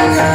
Thank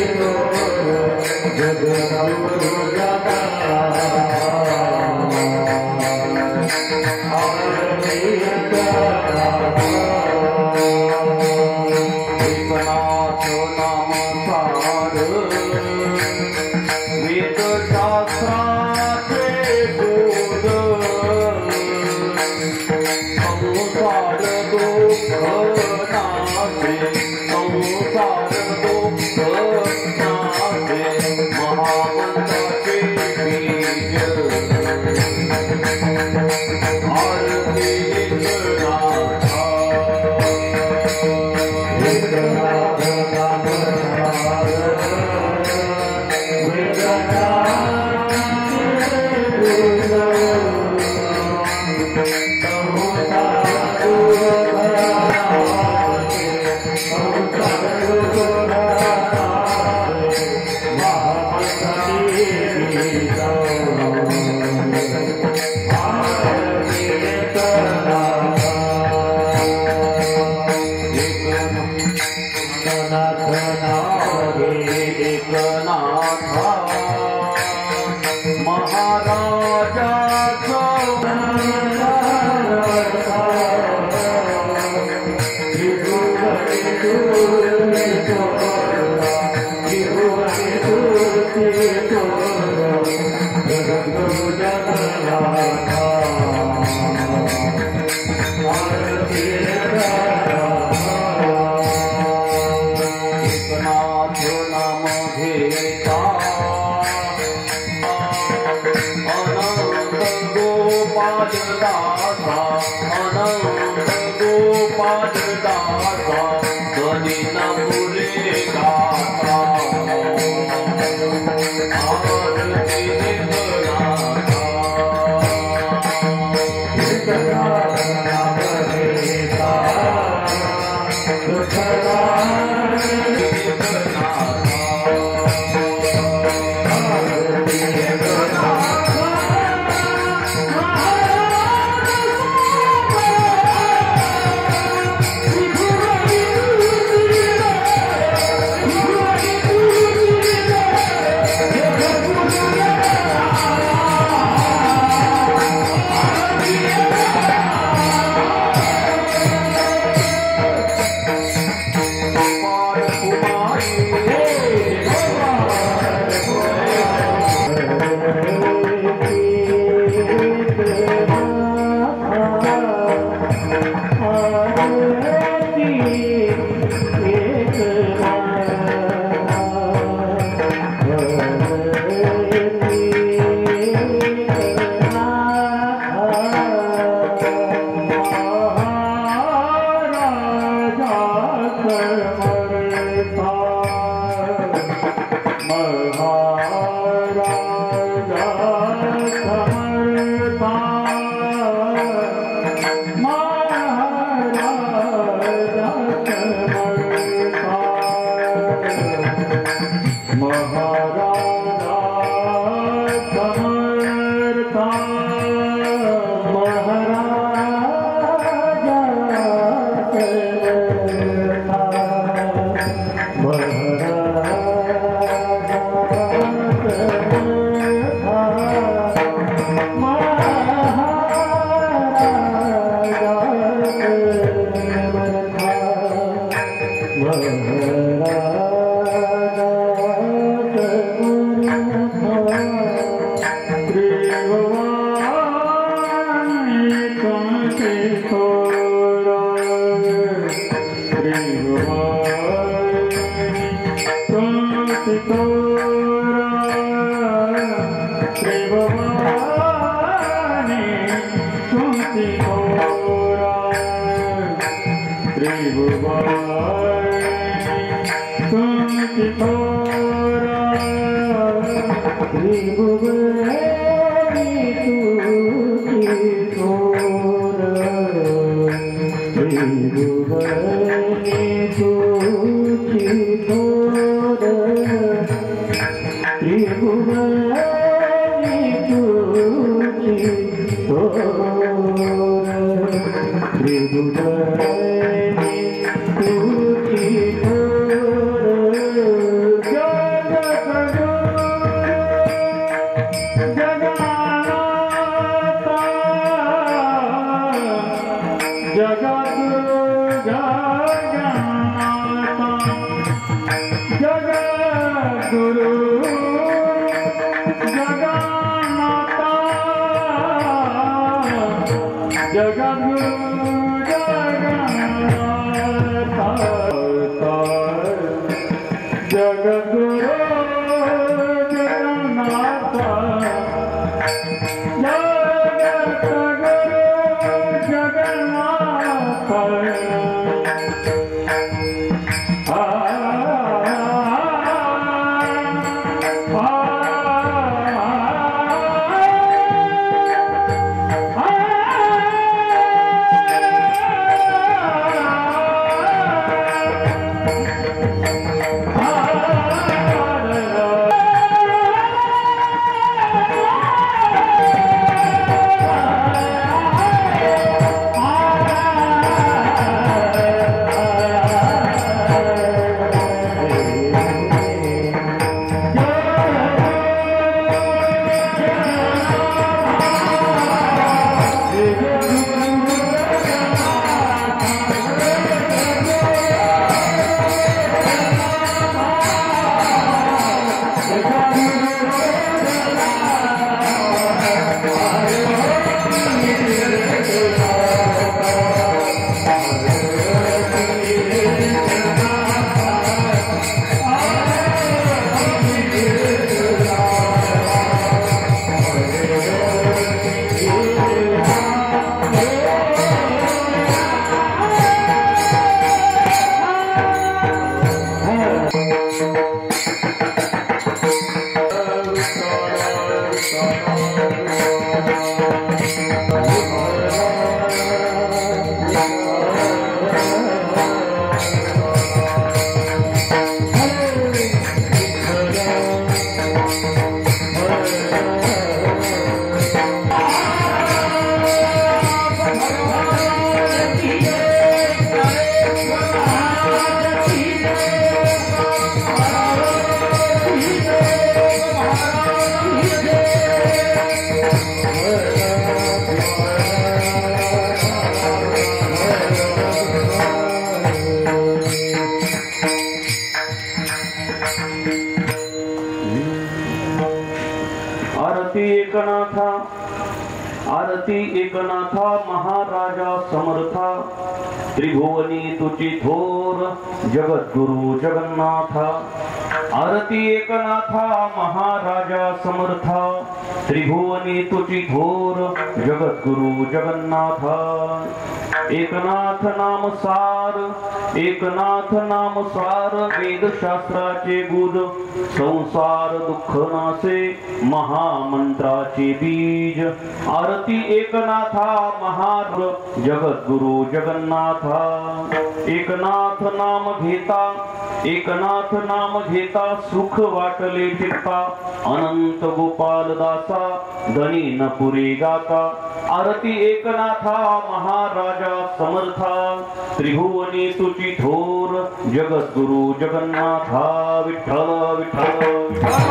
you. संसार वेद शास्त्राचे बोध संसार दुःख नाशे संसार दुःख नाशे महामंत्राचे बीज आरती जगद्गुरु जगन्नाथ जगद्गुरु जगद्गुरु जगन्नाथ आरती एकनाथा महाराजा समर्था त्रिभुवनी तुची थोर जगद्गुरु जगन्नाथा आरती एकनाथा महाराजा समर्था त्रिभुवनी तुची थोर जगद्गुरु जगन्नाथा एकनाथ नाम सार वेद शास्त्राचे गुद संसार दुःख नासे महामंत्राचे बीज आरती एकनाथा महार जगद्गुरु जगन्नाथा एकनाथ नाम घेता सुख वाटले चित्ता अनंत गोपाल दासा धनी न पुरे गाता आरती एकनाथा महाराजा समर्था त्रिभुवनी तुची थोर जगद्गुरु जगन्नाथा विठ्ठल विठ्ठल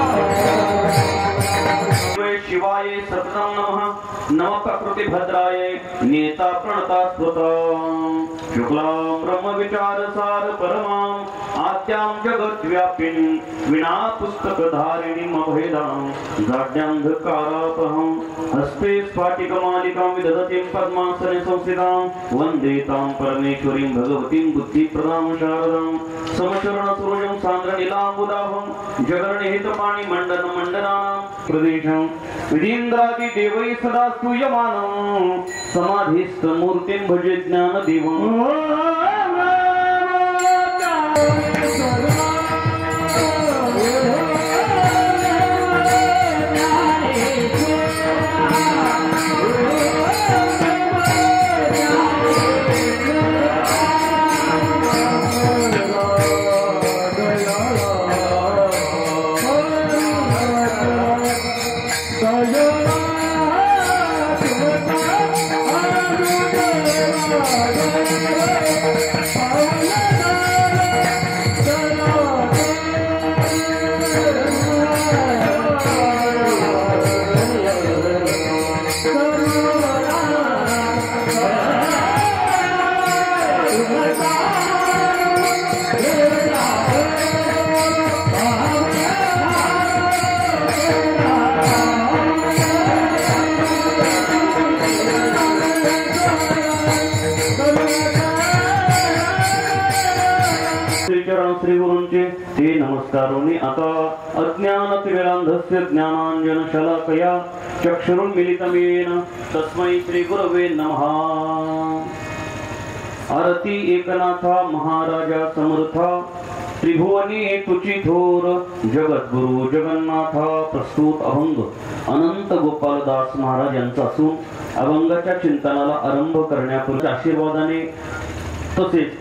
शिवाय सततं नमः नमः प्रकृति भद्राय नेता प्रणता स्तुतं शुक्लां ब्रह्म विचार सार परमां आद्यां जगत् व्यापिन विना पुस्तक धारिणीं अभेदां जाड्यान्धकारापहं हस्ते स्फाटिकमालिकां विदधतीं पद्मासने संस्थितां वन्दे तां परमेश्वरीं भगवतीं बुद्धिप्रदां शारदां समचरण सूर्यं सान्द्रनीलाम्बुदाभं जगरणहितपाणि मण्डन मण्डनानां प्रदेशं विधीन्द्रादि देवै सदा स्तूयमानं समाधिस्थ मूर्तिं भजे ज्ञानदेवं Thank you. नमस्कारोमि आता अज्ञानतिमिरान्धस्य ज्ञानाञ्जनशलाकया चक्षुरुन्मीलितं येन तस्मै श्रीगुरवे नमः। आरती एकनाथा महाराजा समर्था त्रिभुवनी तुची थोर जगद्गुरु जगन्नाथा प्रस्तुत अभंग अनंत गोपालदास महाराज यांचा असून अभंगाच्या चिंतनाला आरंभ करण्यापूर्वी आशीर्वादाने तसेच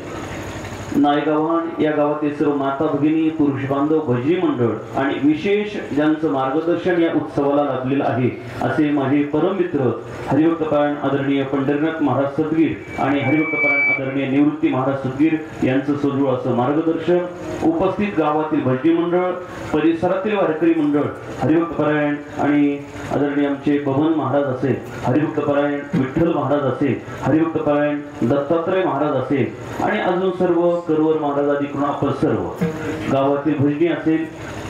नायगावान या गावातील सर्व माता भगिनी पुरुष बांधव भजनी मंडळ आणि विशेष ज्यांचं मार्गदर्शन या उत्सवाला लाभलेलं आहे असे माझे परममित्र हरिभक्तपरायण आदरणीय पंढरीनाथ महाराज सदगीर आणि हरिभक्तपरायण आदरणीय निवृत्ती महाराज सदगीर यांचं सजूळ असं मार्गदर्शन, उपस्थित गावातील भजनी मंडळ, परिसरातील वारकरी मंडळ, हरिभक्तपरायण आणि आदरणीय आमचे बबन महाराज असेल, हरिभक्तपरायण विठ्ठल महाराज असेल, हरिभक्तपरायण दत्तात्रय महाराज असेल आणि अजून सर्व करवर महाराज आदी करून आपण सर्व गावातील भजनी असेल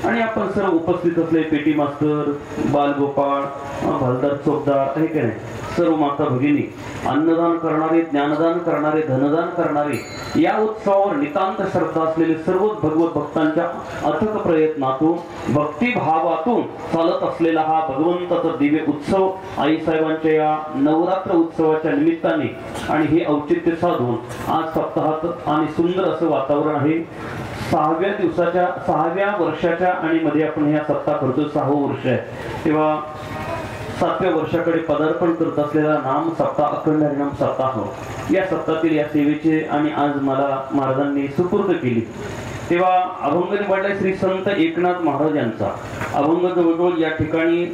आणि आपण सर्व उपस्थित असले पेटी मास्तर, बालगोपाळ, भालदार चौकदार आहे की नाही, सर्व माता भगिनी, अन्नदान करणारे, ज्ञानदान करणारे, धनदान करणारे, या उत्सवावर नितांत श्रद्धा असलेले सर्व भगवत भक्तांच्या अथक प्रयत्नातून भक्तिभावातून चालत असलेला हा भगवंताचा दिव्य उत्सव आईसाहेबांच्या या नवरात्र उत्सवाच्या निमित्ताने आणि हे औचित्य साधून आज सप्ताहात आणि सुंदर असं वातावरण आहे। 6व्या वर्षाच्या आणि मध्ये आपण ह्या सप्ताह करतो, 6वं वर्ष आहे, तेव्हा 7व्या वर्षाकडे पदार्पण करत असलेला नाम सप्ताह अखंड हरिनाम सप्ताह या सप्ताहातील या सेवेचे आणि आज मला महाराजांनी सुपूर्द केली। तेव्हा अभंग निवडला श्री संत एकनाथ महाराज यांचा अभंग जवळजवळ या ठिकाणी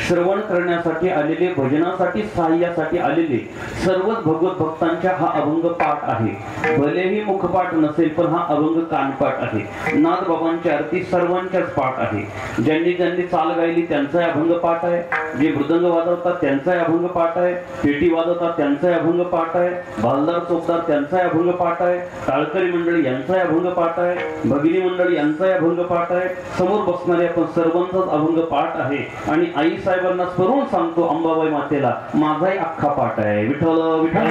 श्रवण करण्यासाठी आलेले, भजनासाठी सहाय्यासाठी आलेले सर्वच भगवत भक्तांच्या हा अभंग पाठ आहे। भलेही मुखपाठ नसेल पण हा अभंग कानपाठ आहे। नाथ बाबांची आरती सर्वांच्याच पाठ आहे। ज्यांनी ज्यांनी चाल गायली त्यांचा अभंग पाठ आहे, जे मृदंग वाजवतात त्यांचा अभंग पाठ आहे, पेटी वाजवतात त्यांचा अभंग पाठ आहे, भालदार चौकदार त्यांचा अभंग पाठ आहे, टाळकरी मंडळी यांचा अभंग पाठ आहे, भगिनी मंडळी यांचा अभंग पाठ आहे, समोर बसणारे आपण सर्वांचाच अभंग पाठ आहे। आणि आई साहेबांना स्मरून सांगतो अंबाबाई मातेला माझाही अख्खा पाठ आहे। विठ्ठल विठ्ठल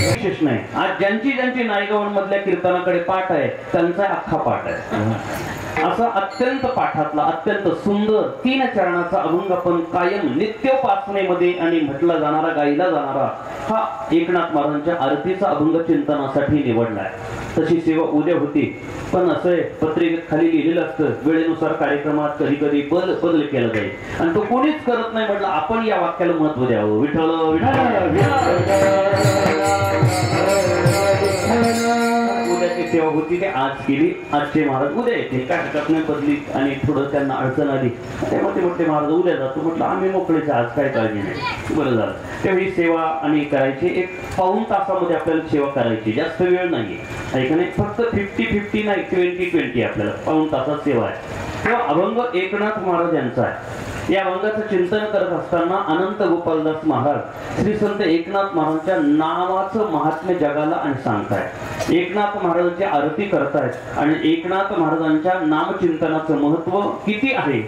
विशेष नाही, आज ज्यांची ज्यांची नायगावांमधल्या कीर्तनाकडे पाठ आहे त्यांचा अख्खा पाठ आहे। असा अत्यंत पाठातला अत्यंत सुंदर 3 चरणाचा अभंग आपण कायम नित्योपासनेमध्ये आणि म्हटला जाणारा, गायला जाणारा हा एकनाथ महाराजांच्या आरतीचा अभंग चिंतनासाठी निवडलाय। तशी सेवा उद्या होती पण असं आहे, पत्रिकेत खाली लिहिलेलं असतं वेळेनुसार कार्यक्रमात कधी कधी बदल केला जाईल आणि तो कोणीच करत नाही, म्हटलं आपण या वाक्याला महत्व द्यावं। विठ्ठल उद्याची सेवा होती ते आज केली, आजचे महाराज उद्या येते, काय हरकत नाही बदली आणि थोडं त्यांना अडचण आली तेव्हा ते म्हटले महाराज उद्या जातो, म्हटलं आम्ही मोकळेच, आज काय काळजी नाही, बरं झालं। तेव्हा ही सेवा आणि करायची 1 पाऊण तासामध्ये आपल्याला सेवा करायची, जास्त वेळ नाही ऐकणे, फक्त 50-50 नाही 20-20 आपल्याला पाऊण तासात सेवा आहे। तेव्हा अभंग एकनाथ महाराज यांचा आहे। या अभंगाचं चिंतन करत असताना अनंत गोपालदास महाराज श्री संत एकनाथ महाराजांच्या नावाचं महात्म्य जगाला आणि सांगतायत, एकनाथ महाराजांची आरती करतायत आणि एकनाथ महाराजांच्या नामचिंतनाचं महत्व किती आहे,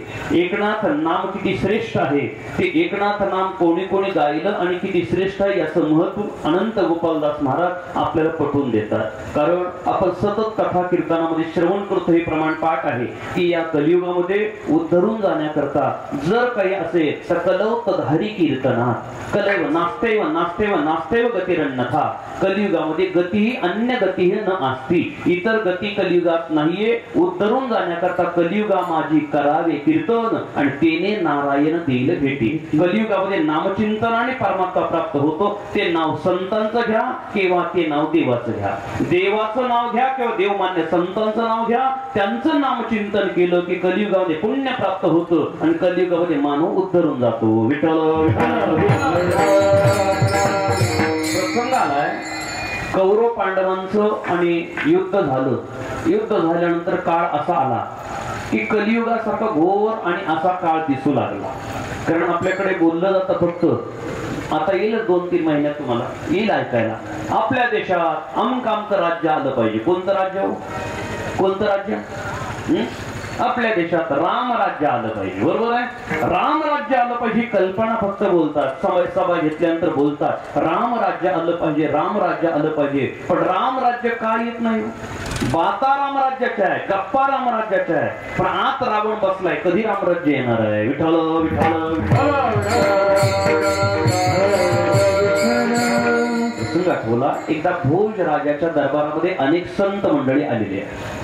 एकनाथ नाम किती श्रेष्ठ आहे, ते एकनाथ नाम कोणी कोणी गायलं आणि किती श्रेष्ठ आहे याचं महत्व अनंत गोपालदास महाराज आपल्याला पटवून देतात। कारण आपण सतत कथा कीर्तनामध्ये श्रवण करतो, हे प्रमाण पाठ आहे की या कलियुगामध्ये उद्धरून जाण्याकरता जर काही असेल तर कलौतधारी कीर्तनात कलैव नास्तेव नास्तेव नास्तेव गतिरन्यथा, कलियुगामध्ये गतीही अन्य गतीही न असती, इतर गती कलियुगात नाहीये, उद्धरून जाण्याकरता कलियुगा माझी करावे कीर्तन आणि तेने नारायण देईल भेटी। कलियुगामध्ये नामचिंतनाने परमात्मा प्राप्त होतो, ते नाव संतांचं घ्या किंवा ते नाव देवाचं घ्या, देवाचं नाव घ्या किंवा देवमान्य संतांचं नाव घ्या, त्यांचं नामचिंतन केलं की कलियुगामध्ये पुण्य प्राप्त होतं आणि कलियुगामध्ये मानव उद्धरून जातो। विठ्ठल प्रसंग आलाय, कौरव पांडवांचं आणि युद्ध झालं, युद्ध झाल्यानंतर काळ असा आला की कलियुगासारखा घोर आणि असा काळ दिसू लागला। कारण आपल्याकडे बोललं जातं फक्त आता येईल 2-3 महिन्यात तुम्हाला येईल ऐकायला आपल्या देशात अमकामचं राज्य आलं पाहिजे। कोणतं राज्य, कोणतं राज्य, आपल्या देशात रामराज्य आलं पाहिजे, बरोबर आहे. रामराज्य आलं पाहिजे ही कल्पना फक्त बोलतात, सभा घेतल्यानंतर बोलतात रामराज्य आलं पाहिजे, रामराज्य आलं पाहिजे. पण रामराज्य का येत नाही? बाता रामराज्याच्या आहे, गप्पा रामराज्याच्या आहे, पण आत रावण बसलाय. कधी रामराज्य येणार आहे? विठ्ठल विठ्ठल विठ्ठल. आठवला एकदा भोज राजाच्या दरबारामध्ये अनेक संत मंडळी आलेली आहे.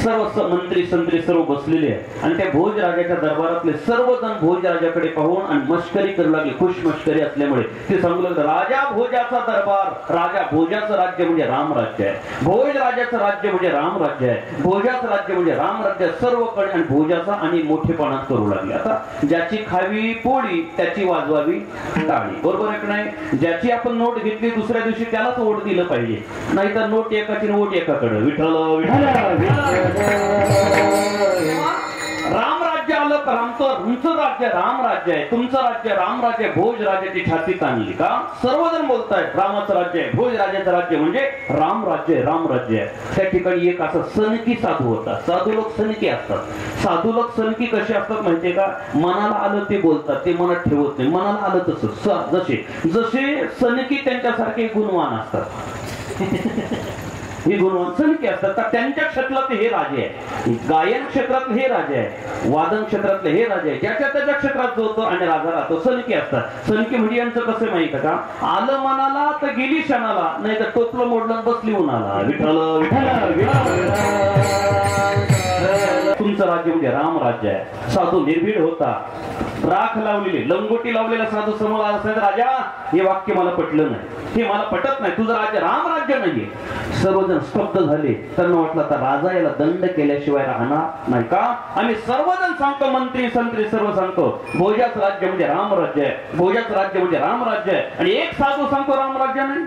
सर्व मंत्री संत्री सर्व बसलेले आहे आणि त्या भोज राजाच्या दरबारातले सर्वजण भोज राजाकडे पाहून आणि मस्करी करू लागले. खुश मस्करी असल्यामुळे ते सांगू लागले, राजा भोजाचा दरबार, राजा भोजाचं राज्य म्हणजे रामराज्य आहे, भोज राजाचं राज्य म्हणजे रामराज्य आहे, भोजाचं राज्य म्हणजे रामराज्य आहे. सर्वकडे आणि भोजाचा आणि मोठेपणात करू लागले. आता ज्याची खावी पोळी त्याची वाजवावी टाळी, बरोबर आहे की नाही? ज्याची आपण नोट घेतली दुसऱ्या दिवशी त्यालाच वोट दिलं पाहिजे, नाहीतर नोट एकाची वोट एकाकडे. विठ्ठल विठ्ठल. रामराज्य आलं तर तुमचं राज्य रामराज्य आहे, तुमचं राज्य रामराज्य आहे. भोज राजाची छाती ताणली का? सर्वजण बोलतायत रामाचं राज्य आहे, भोज राजाचं राज्य म्हणजे रामराज्य आहे, रामराज्य आहे. त्या ठिकाणी एक असा सनकी साधू होता. साधू लोक सनकी असतात. साधू लोक सनकी कसे असतात माहितीये का? मनाला आलं ते बोलतात, ते मनात ठेवत नाही. मनाला आलं तसं जसे जसे सनकी त्यांच्यासारखे गुणवान असतात. हे गुणवान सनकी असतात. तर त्यांच्या क्षेत्रातले हे राजे आहे, गायन क्षेत्रातले हे राजे आहे, वादन क्षेत्रातले हे राजे आहे. ज्याच्या त्याच्या क्षेत्रात जो होतो आणि राजा राहतो सनकी असतात. सनकी म्हणजे यांचं कसं माहिती का? आलं मनाला तर गेली क्षणाला, नाही तर टोपलं मोडलं बसली उन्हाला. विठ्ठल विठ्ठल. तुमचं राज्य म्हणजे रामराज्य आहे. साधू निर्भीड होता, राख लावलेली लंगोटी लावलेला साधू समोर आला असेल, राजा हे वाक्य मला पटलं नाही, हे मला पटत नाही, तुझं राज्य रामराज्य नाहीये. सर्वजण स्तब्ध झाले. त्यांना वाटलं आता राजा याला दंड केल्याशिवाय राहणार नाही का? आम्ही सर्वजण सांगतो, मंत्री संत्री सर्व सांगतो, भोजाचं राज्य म्हणजे रामराज्य आहे, भोजाचं राज्य म्हणजे रामराज्य आहे. आणि एक साधू सांगतो रामराज्य नाही.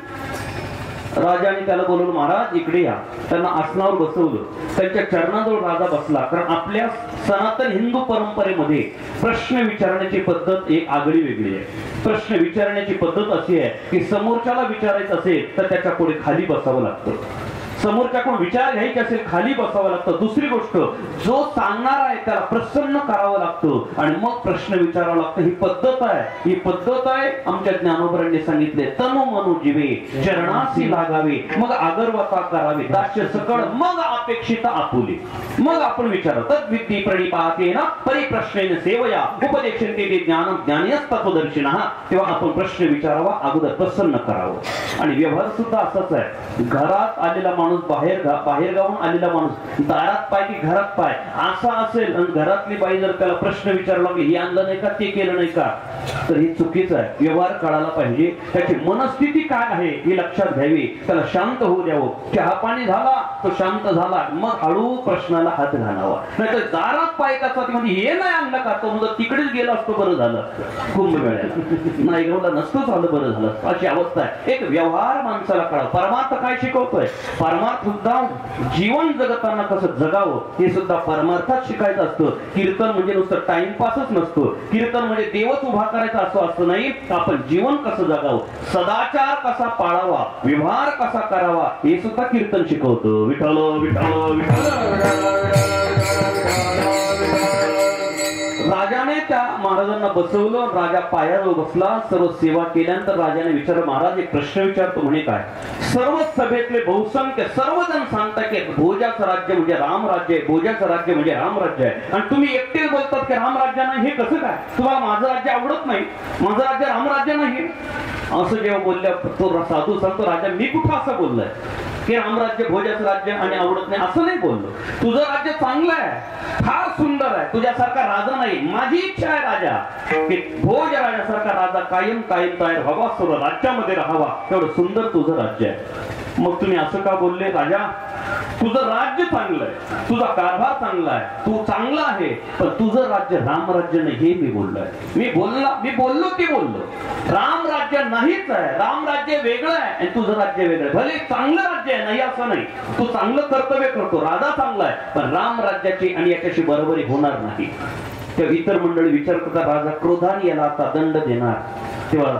राजाने त्याला बोलवलं, महाराज इकडे या. त्यांना आसनावर बसवलं. त्यांच्या चरणाजवळ राजा बसला. कारण आपल्या सनातन हिंदू परंपरेमध्ये प्रश्न विचारण्याची पद्धत एक आगळी वेगळी आहे. प्रश्न विचारण्याची पद्धत अशी आहे की समोरच्याला विचारायचं असेल तर त्याच्या पुढे खाली बसावं लागतं. समोरच्याकडून विचार घ्यायचे असेल खाली बसावं लागतं. दुसरी गोष्ट, जो सांगणार आहे त्याला प्रसन्न करावं लागतं आणि मग प्रश्न विचारावा लागतं. ही पद्धत आहे, ही पद्धत आहे. आमच्या ज्ञानोबरांनी सांगितले, तनु मनु जीवे चरणासी लागावे, मग आगरवता करावे दास्य सकळ, मग अपेक्षित आपुले. मग आपण विचारतो. तद्विद्धी प्रणिपातेन परिप्रश्नेन सेवया उपदेशन्ते ते ज्ञानं ज्ञानीयस्तत्वदर्शिनः. तेव्हा आपण प्रश्न विचारावा, अगोदर प्रसन्न करावं. आणि व्यवहार सुद्धा असाच आहे. घरात आलेला माणूस बाहेर गावून आलेला माणूस दारात पाय की घरात पाय असा असेल आणि घरातली बाई जर त्याला प्रश्न विचारला की हे आणलं नाही का, ते केलं नाही का, तर हे चुकीचं आहे. व्यवहार कळायला पाहिजे. त्याची मनस्थिती काय आहे हे लक्षात घ्यावी. त्याला शांत होऊ द्यावं. चहा पाणी झाला तो शांत झाला, मग हळू प्रश्नाला हात घालावा. नाहीतर दारात पाय कसा म्हणजे हे नाही आणलं का, तो म्हणजे तिकडेच गेला असतो बरं झालं असतं. कुंभमेळ्याला नाही गेला नसतोच आलं बरं झालं, अशी अवस्था आहे. एक व्यवहार माणसाला कळा. परमार्थ काय शिकवतोय? परमार्थ सुद्धा जीवन जगताना कसं जगावं हे सुद्धा परमार्थात शिकायचं असतं. कीर्तन म्हणजे नुसतं टाइमपासच नसतो. कीर्तन म्हणजे देवच उभा करायचा असं नाही. आपण जीवन कसं जगावं, सदाचार कसा पाळावा, व्यवहार कसा करावा हे सुद्धा कीर्तन शिकवतं. विठ्ठल विठ्ठल विठ्ठल. राजाने त्या महाराजांना बसवलं. राजा पायावर बसला. सर्व सेवा केल्यानंतर राजाने विचारलं, महाराज एक प्रश्न विचारतो. म्हणे काय? सर्व सभेतले बहुसंख्य सर्वजण सांगतात की भोजाचं राज्य म्हणजे रामराज्य आहे, भोजाचं राज्य म्हणजे रामराज्य आहे, आणि तुम्ही एकटेच बोलतात की रामराज्य नाही. हे कसं काय? तुम्हाला माझं राज्य आवडत नाही, माझं राज्य रामराज्य नाही असं जेव्हा बोलल्या तो साधू सांगतो, राजा मी कुठं असं बोललोय की रामराज्य भोजाचं राज्य आणि आवडत नाही? असं नाही बोललो. तुझं राज्य चांगलं आहे, फार सुंदर आहे, तुझ्यासारखा राजा नाही. माझी इच्छा आहे राजा की भोज राजासारखा राजा कायम कायम तयार व्हावा, सर्व राज्यामध्ये राहावा. एवढं सुंदर तुझं राज्य आहे. मग तुम्ही असं का बोलले? राजा तुझं राज्य चांगलं आहे, तुझा कारभार चांगला आहे, तू चांगला आहे, पण तुझं राज्य रामराज्य नाही हे मी बोललोय. मी बोललो की बोललो. रामराज्य नाहीच आहे, रामराज्य वेगळं आहे आणि तुझं राज्य वेगळं आहे. भले चांगलं राज्य आहे, नाही असं नाही, तू चांगलं कर्तव्य करतो, राजा चांगला आहे, पण रामराज्याची आणि याच्याशी बरोबरी होणार नाही. तेव्हा इतर मंडळी विचार करतात, राजा क्रोधाने याला आता दंड देणार. तेव्हा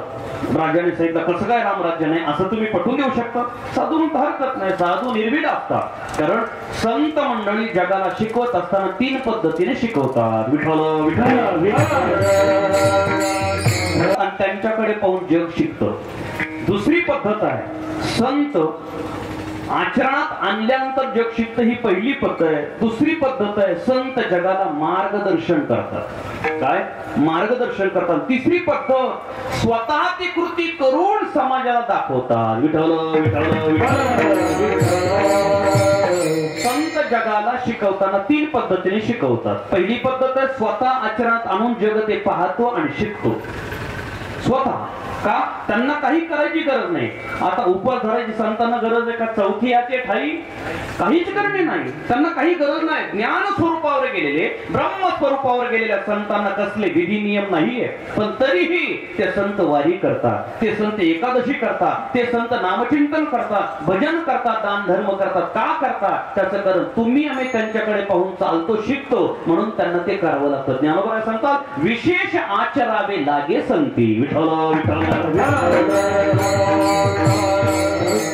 राजाने सांगितलं कसं काय रामराज्य नाही असं तुम्ही पटवून देऊ शकता? साधू म्हणतो हरकत नाही, साधू निर्भीड असतात. कारण संत मंडळी जगाला शिकवत असताना 3 पद्धतीने शिकवतात. विठ्ठल विठ्ठल आणि त्यांच्याकडे पाहून जग शिकतं. दुसरी पद्धत आहे संत आचरणात आणल्यानंतर जग शिकतं, ही पहिली पद्धत आहे. दुसरी पद्धत आहे संत जगाला मार्गदर्शन करतात. काय मार्गदर्शन करतात. तिसरी पद्धत स्वतः ती कृती करून समाजाला दाखवतात. विठ्ठल विठ्ठल संत जगाला शिकवताना 3 पद्धतीने शिकवतात. पहिली पद्धत आहे स्वतः आचरणात आणून जग ते पाहतो आणि शिकतो. स्वतः का त्यांना काही करायची गरज नाही. आता उपवास धरायची संतांना गरज आहे का? चौथी याचे ठाई काहीच करणे नाही, त्यांना काही गरज नाही. ज्ञान स्वरूपावर गेलेले ब्रह्म स्वरूपावर गेलेल्या संतांना कसले विधी नियम नाहीये, पण तरीही ते संत वारी करतात, ते संत एकादशी करतात, ते संत नामचिंतन करतात, भजन करतात, दान धर्म करतात. का करतात? त्याचं कारण तुम्ही आम्ही त्यांच्याकडे पाहून चालतो शिकतो म्हणून त्यांना ते करावं लागतं. ज्ञानोबा सांगतात विशेष आचरावे लागे संती. विठ्ठल विठ्ठल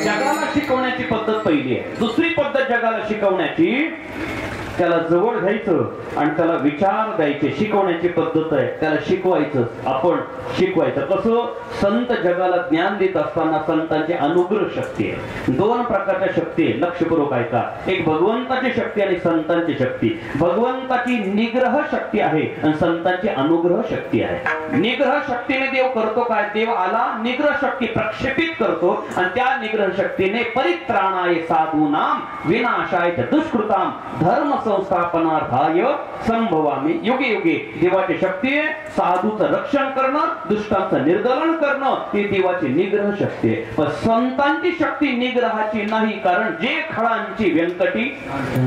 जगाला शिकवण्याची पद्धत पहिली आहे. दुसरी पद्धत जगाला शिकवण्याची त्याला जवळ घ्यायचं आणि त्याला विचार द्यायचे. शिकवण्याची पद्धत आहे त्याला शिकवायचं. आपण शिकवायचं कसं? संत जगाला ज्ञान देत असताना संतांची अनुग्रह शक्ती आहे. 2 प्रकारच्या शक्ती आहे, लक्षपूर्वक ऐका. एक भगवंताची शक्ती आणि संतांची शक्ती. भगवंताची निग्रह शक्ती आहे आणि संतांची अनुग्रह शक्ती आहे. निग्रह शक्तीने देव करतो काय? देव आला निग्रह शक्ती प्रक्षेपित करतो आणि त्या निग्रह शक्तीने परित्राणाय साधूनाम विनाशाय दुष्कृताम धर्म संस्थापनार्थाय संभवामी युगे युगे. देवाची शक्ती आहे साधूचं रक्षण करणं, दुष्टांचं निर्दलन करणं, ही देवाची निग्रह शक्ती आहे. पण संतांची शक्ती निग्रहाची नाही, कारण जे खळांची व्यंकटी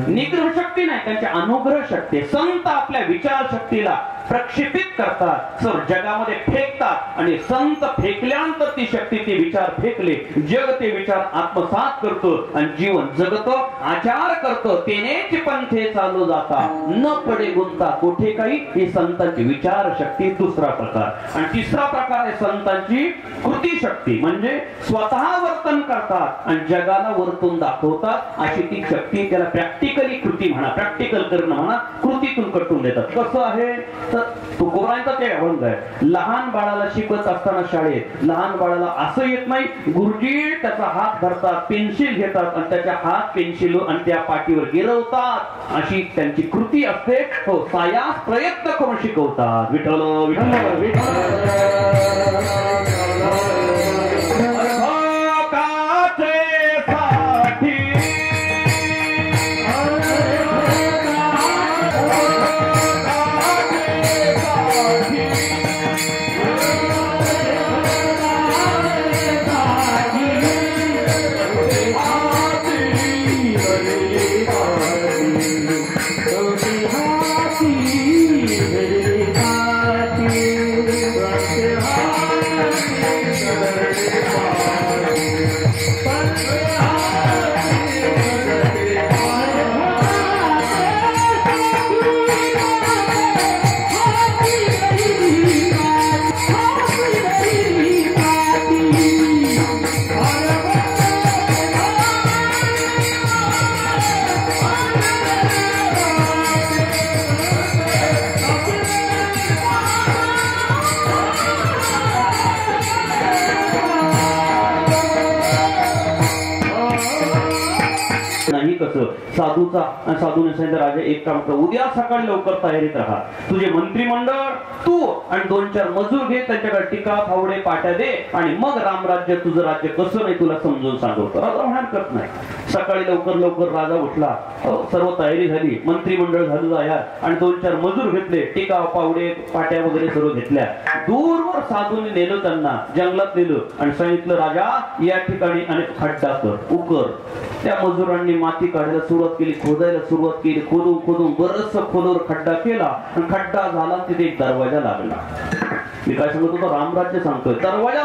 निग्रह शक्ती नाही, त्यांची अनुग्रह शक्ती. संत आपल्या विचार शक्तीला प्रक्षेपित करतात, जगामध्ये फेकतात आणि संत फेकल्यानंतर ती शक्ती ते विचार फेकले जग ते विचार आत्मसात करतो आणि जीवन जगतो, आचार करतो. तेनेच पंथे चालू जाता न पडे गुंता कोठे काही. ही संतांची विचार शक्ती दुसरा प्रकार. आणि तिसरा प्रकार आहे संतांची कृती शक्ती, म्हणजे स्वतः वर्तन करतात आणि जगाला वर्तून दाखवतात. अशी ती शक्ती, त्याला प्रॅक्टिकली कृती म्हणा, प्रॅक्टिकल करणं म्हणा, कृतीतून कटून देतात. कसं आहे तर तुकोबांचा ते अभंग आहे. लहान बाळाला शिकवत असताना शाळेत लहान बाळाला असं येत नाही, गुरुजी त्याचा हात धरतात, पेन्सिल घेतात आणि त्याच्या हात पेन्सिल आणि त्या पाठीवर गिरवतात. अशी त्यांची कृती असते. हो, सायास प्रयत्न करून शिकवतात. विठ्ठल विठ्ठल विठ्ठल साधूने सांगितलं राजा एक काम कर, उद्या सकाळी लवकर तयारीत राहा. तुझे मंत्रिमंडळ तू आणि 2-4 मजूर घे, त्यांच्याकडे टिका फावडे पाट्या दे आणि मग रामराज्य तुझं राज्य कसं नाही तुला समजून सांगतो. राजा म्हणाल करत नाही. सकाळी लवकर राजा उठला, सर्व तयारी झाली, मंत्रिमंडळ झालं तयार आणि 2-4 मजूर घेतले, टिका पावडे पाट्या वगैरे सर्व घेतल्या. दूरवर साधूने नेलं, त्यांना जंगलात नेलं आणि सांगितलं राजा या ठिकाणी अनेक खड्डा कर, उकर. त्या मजुरांनी माती काढायला सुरुवात केली, खोदायला सुरुवात केली. खोदून बरच खोलवर खड्डा केला आणि खड्डा झाला, तिथे एक दरवाजा लागला. मी काय सांगत होतो, रामराज्य सांगतोय. दरवाजा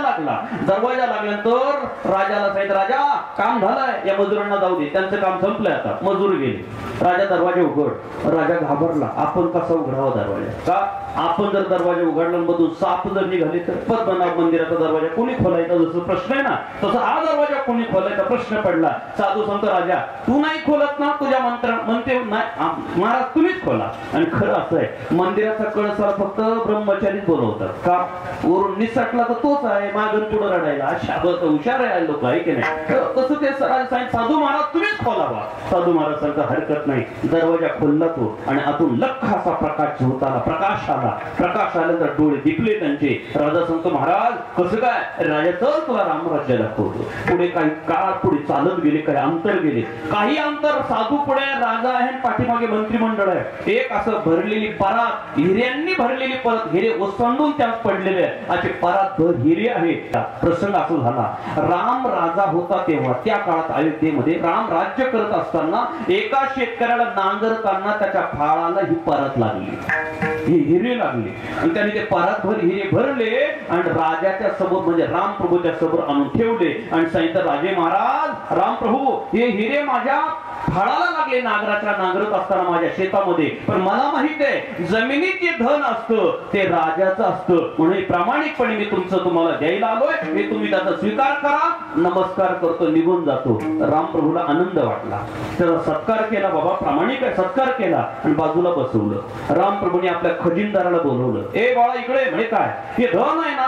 लागल्यानंतर राजाला सांगितलं राजा काम झालंय, या मजुरांना जाऊ दे, त्यांचं काम संपलंय, आता मजूर गेले. राजा दरवाजा उघड. राजा घाबरला, आपण कसा उघडावा दरवाजा? का आपण जर दरवाजा उघडला मधून साप जर निघाले तर पद्मनाभ मंदिराचा दरवाजा कोणी खोलायचा, जसं प्रश्न आहे ना तसं हा दरवाजा कोणी खोलायचा प्रश्न पडला. साधू संत राजा तू नाही खोलत ना, तुझ्या मंत्र म्हणते महाराज तुम्हीच खोला. आणि खरं असं आहे मंदिराचा कळसाला फक्त ब्रह्मचारीच बोलवतात का, वरून निसटला तर तोच आहे मागून पुढे रडायला. अशा हुशार आहे लोक आहे की नाही. तसं ते साधू महाराज तुम्हीच खोलावा. साधू महाराज सांगता हरकत नाही. दरवाजा खोलला तो आणि आतून लख असा प्रकाश होताना प्रकाश आला. प्रकाश आल्यानंतर डोळे दिपले त्यांचे. राजा सांगतो महाराज कसं काय. राजा चल तुला रामराज्य दाखवतो. पुढे काही काळ पुढे चालत गेले, काही अंतर गेले, काही अंतर साधू पुढे राजा आहे पाठीमागे मंत्रिमंडळ आहे. एक असं भरलेली परात हिऱ्यांनी भरलेली परत हिरे ओसंडून त्यात पडलेले असे परात भर हिरे आहे. प्रसंग असं झाला राम राजा होता तेव्हा त्या काळात अयोध्येमध्ये राम राज्य करत असताना एका शेतकऱ्याला नांगरताना त्याच्या फाळाला ही परत लागली, ही हिरे लागली आणि त्याने ते परातभर हिरे भरले आणि राजाच्या समोर म्हणजे रामप्रभूच्या समोर आणून ठेवले आणि सांगितलं राजे महाराज रामप्रभू हे हिरे माझ्या फाळाला लागले, नांगराच्या नांगरत असताना माझ्या शेतामध्ये, पण मला माहित आहे जमिनीत जे धन असतं ते राजाचं असतं म्हणून प्रामाणिकपणे मी तुम्हाला द्यायला आलोय, हे तुम्ही त्याचा स्वीकार करा. नमस्कार करतो निघून जातो. रामप्रभूला आनंद वाटला, त्याचा सत्कार केला. बाबा प्रामाणिक आहे, सत्कार केला आणि बाजूला बसवलं. रामप्रभूने आपल्या खजिनदाराला बोलवलं. ए बाळा इकडे. म्हणजे काय हे धन आहे ना,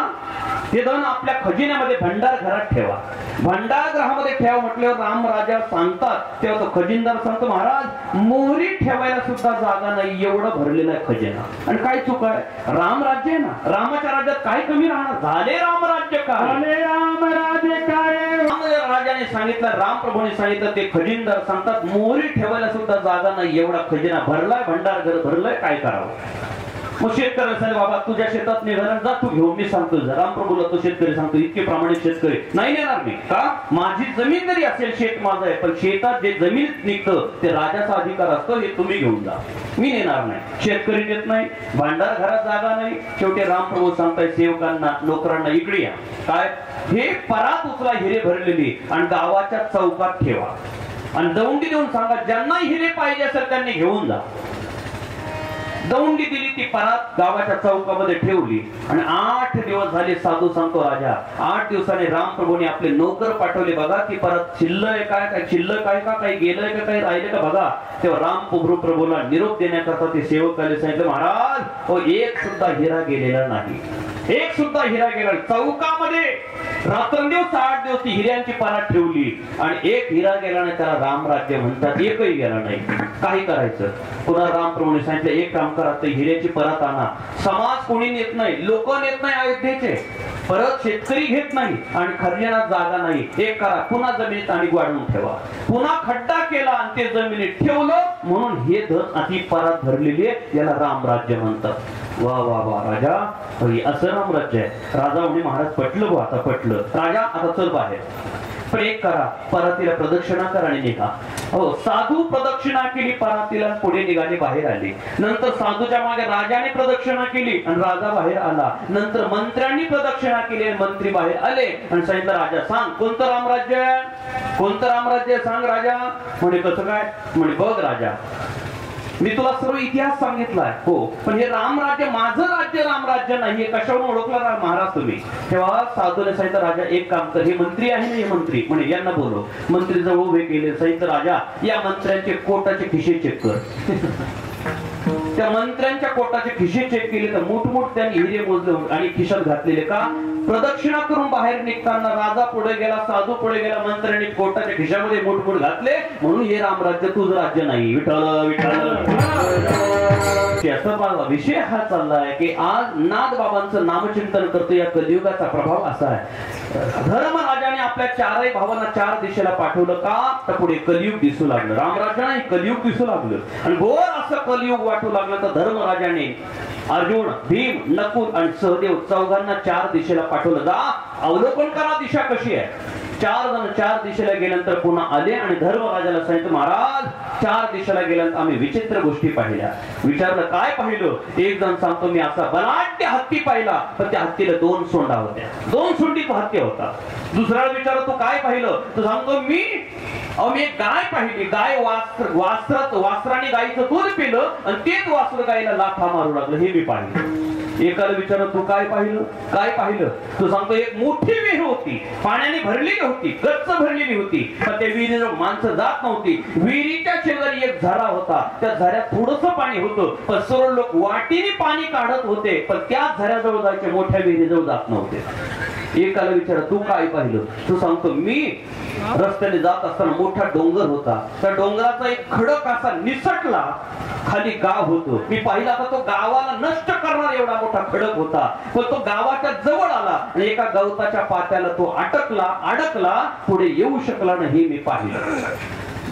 हे धन आपल्या खजिन्यामध्ये भंडार घरात ठेवा. भंडार घरामध्ये ठेवा म्हटल्यावर राम राजा सांगतात तेव्हा तो खजिनदार सांगतो महाराज मोहरी ठेवायला सुद्धा जागा नाही एवढं भरलेला आहे खजिना. आणि काय चूक आहे, राम राज्य आहे ना, रामाच्या राज्यात काय कमी राहणार. झाले रामराज्य काय, झाले रामराज्य काय. राजाने सांगितलं, रामप्रभूने सांगितलं. ते खजिनदार सांगतात मोहरी ठेवायला सुद्धा जागा नाही एवढा खजिना भरलाय, भंडार घर भरलंय, काय करावं. मग शेतकरी सांगितलं बाबा तुझ्या शेतात निघाला जा तू घेऊन. मी सांगतो रामप्रभूला तो शेतकरी सांगतो इतके प्रामाणिक शेतकरी नाही नेणार मी का, माझी जमीन जरी असेल शेत माझं आहे पण शेतात जे जमीन निघतं ते राजाचा अधिकार असतो, हे तुम्ही घेऊन जा, मी नेणार नाही. शेतकरी देत नाही, भांडार घरात जागा नाही. शेवटी रामप्रभू सांगताय सेवकांना नोकरांना इकडे या, काय हे परात उचला हिरे भरलेली आणि गावाच्या चौकात ठेवा आणि दौंडी देऊन सांगा ज्यांना हिरे पाहिजे असेल त्यांनी घेऊन जा. दौंडी दिली, ती परात गावाच्या चौकामध्ये ठेवली आणि 8 दिवस झाले. साधू सांगतो राजा 8 दिवसांनी रामप्रभूने आपले नोकर पाठवले. बघा ती परत शिल्लक काय, काय शिल्लक आहे का, काही गेलंय का, काही राहिलं का बघा. तेव्हा रामप्रभूला निरोप देण्याकरता ते सेवकाने सांगितलं महाराज हो एक सुद्धा हिरा गेलेला नाही, एक सुद्धा हिरा गेला. चौकामध्ये रात्रंदिवस 8 दिवस ती हिऱ्यांची परात ठेवली आणि एक हिरा गेला नाही, त्याला रामराज्य म्हणतात. एकही गेला नाही. काही करायचं. पुन्हा रामप्रभूने सांगितलं एक काम करा, ते हिऱ्याची परत आणा. समाज कोणी नेत नाही, लोक नेत नाही अयोध्येचे, परत शेतकरी घेत नाही आणि खजिन्यात जागा नाही. एक करा, पुन्हा जमिनीत आणि वाढवून ठेवा. पुन्हा खड्डा केला आणि ते जमिनीत ठेवलं म्हणून हे धन अति परत भरलेली आहे, याला रामराज्य म्हणतात. वा वा वा राजा असं रामराज्य आहे. राजा म्हणजे महाराज पटलं बा, आता पटलं राजा, आता चल बाहेर. पण एक करा, परातीला प्रदक्षिणा करा आणि निघा. हो साधू प्रदक्षिणा केली परातीला, पुढे निघाले, बाहेर आले. नंतर साधूच्या मागे राजाने प्रदक्षिणा केली आणि राजा बाहेर आला. नंतर मंत्र्यांनी प्रदक्षिणा केली आणि मंत्री बाहेर आले आणि सांगितलं राजा सांग कोणतं रामराज्य, कोणतं रामराज्य सांग राजा. म्हणे कसं काय. म्हणे बघ राजा मी तुला सर्व इतिहास सांगितलाय हो, पण हे रामराज्य माझं राज्य रामराज्य नाहीये. कशावरून ओळखला महाराज तुम्ही. तेव्हा साधूने सांगितलं राजा एक काम कर, हे मंत्री आहे ना, हे मंत्री म्हणे यांना बोलव. मंत्री जवळ उभे केले. सांगितलं राजा या मंत्र्यांचे कोटाचे खिशे चेक कर. त्या मंत्र्यांच्या कोटाचे खिशे चेक केले तर मोठमोठ त्यांनी हिरे मोजले आणि खिशात घातलेले. का प्रदक्षिणा करून बाहेर निघताना राजा पुढे गेला, साधू पुढे गेला, मंत्र्यांनी कोटाच्या खिशामध्ये मोठमोठ घातले म्हणून हे रामराज्य तुझं राज्य नाही. विठ्ठल विठ्ठल. विषय हा चाललाय की आज नाथ बाबांचं नामचिंतन करतो. या कलियुगाचा प्रभाव असा आहे, धर्मराजाने आपल्या 4 भावांना 4 दिशेला पाठवलं. का तर पुढे कलियुग दिसू लागलं. रामराज्य नाही, कलियुग दिसू लागलं आणि घोर असं कलियुग वाटू लागलं. तर धर्मराजाने अर्जुन, भीम, नकुल आणि सहदेव चौघांना 4 दिशेला पाठवलं. जा अवलोकन करा दिशा कशी आहे. 4 जण 4 दिशेला गेल्यानंतर पुन्हा आले आणि धर्मराजाला सांगितलं महाराज 4 दिशेला गेल्यानंतर आम्ही विचित्र गोष्टी पाहिल्या. विचारलं काय पाहिलं. एक जण सांगतो मी असा बलाढ्य हत्ती पाहिला, पण त्या हत्तीला 2 सोंडा होत्या, 2 सोंडी तो हत्ती होता. दुसऱ्याला विचारलं तू काय पाहिलं, तो सांगतो मी अहो मी एक गाय पाहिली, गाय वासराने गायीचं दूध पिलं आणि तेच वासर गायीला लाथा मारू लागलं, हे मी पाहिलं. एकाला विचारलं तू काय पाहिलं? काय पाहिलं? तो सांगतो एक मोठी विहीर होती, पाण्याने भरलेली होती, गच्च भरलेली होती, पण त्या विहिरीवर माणसं जात नव्हती. विहिरीच्या शेजारी एक झरा होता, त्या झऱ्यात थोडंसं पाणी होतं, पण सर्व लोक वाटीने पाणी काढत होते, पण त्याच झऱ्याजवळ जायचे, मोठ्या विहिरीजवळ जात नव्हते. एकाला विचार तू काय पाहिलं? तो सांगतो मी रस्त्याने जात असताना मोठा डोंगर होता, त्या डोंगराचा एक खडक असा निसटला, खाली गाव होतं, मी पाहिला तर तो गावाला नष्ट करणार एवढा मोठा खडक होता, पण तो गावाच्या जवळ आला आणि एका गवताच्या पात्याला तो अडकला, पुढे येऊ शकला नाही, मी पाहिलं.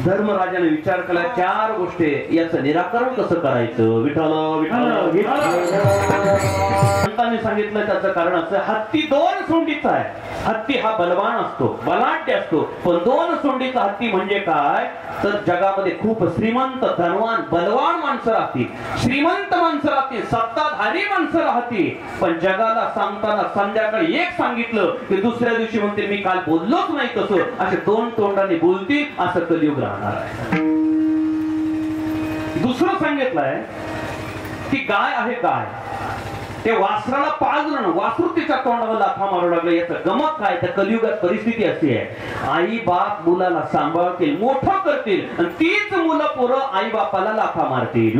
धर्मराजाने विचार केला 4 गोष्टी, याचं निराकरण कसं करायचं? विठ्ठल संतांनी सांगितलं त्याचं कारण असं, हत्ती 2 सोंडीचा आहे. हत्ती हा बलवान असतो, बलाढ्य असतो, पण 2 सोंडीचा हत्ती म्हणजे काय तर जगामध्ये खूप श्रीमंत, धनवान, बलवान माणसं राहतील, श्रीमंत माणसं राहतील, सत्ताधारी माणसं राहतील, पण जगाला सांगताना संध्याकाळी एक सांगितलं की दुसऱ्या दिवशी म्हणते मी काल बोललोच नाही तसं, असे 2 तोंडाने बोलतील, असं कलियुग राहणार आहे. दुसरं सांगितलंय की गाय आहे, गाय ते वासराला पाजलं, वासरू तिच्या तोंडाला लाथा मारू लागलं. याचं गमक काय? तर कलियुगात परिस्थिती अशी आहे, आई बाप मुलाला सांभाळतील, मोठं करतील, आणि तीच मुलं पोरं आई बापाला लाथा मारतील.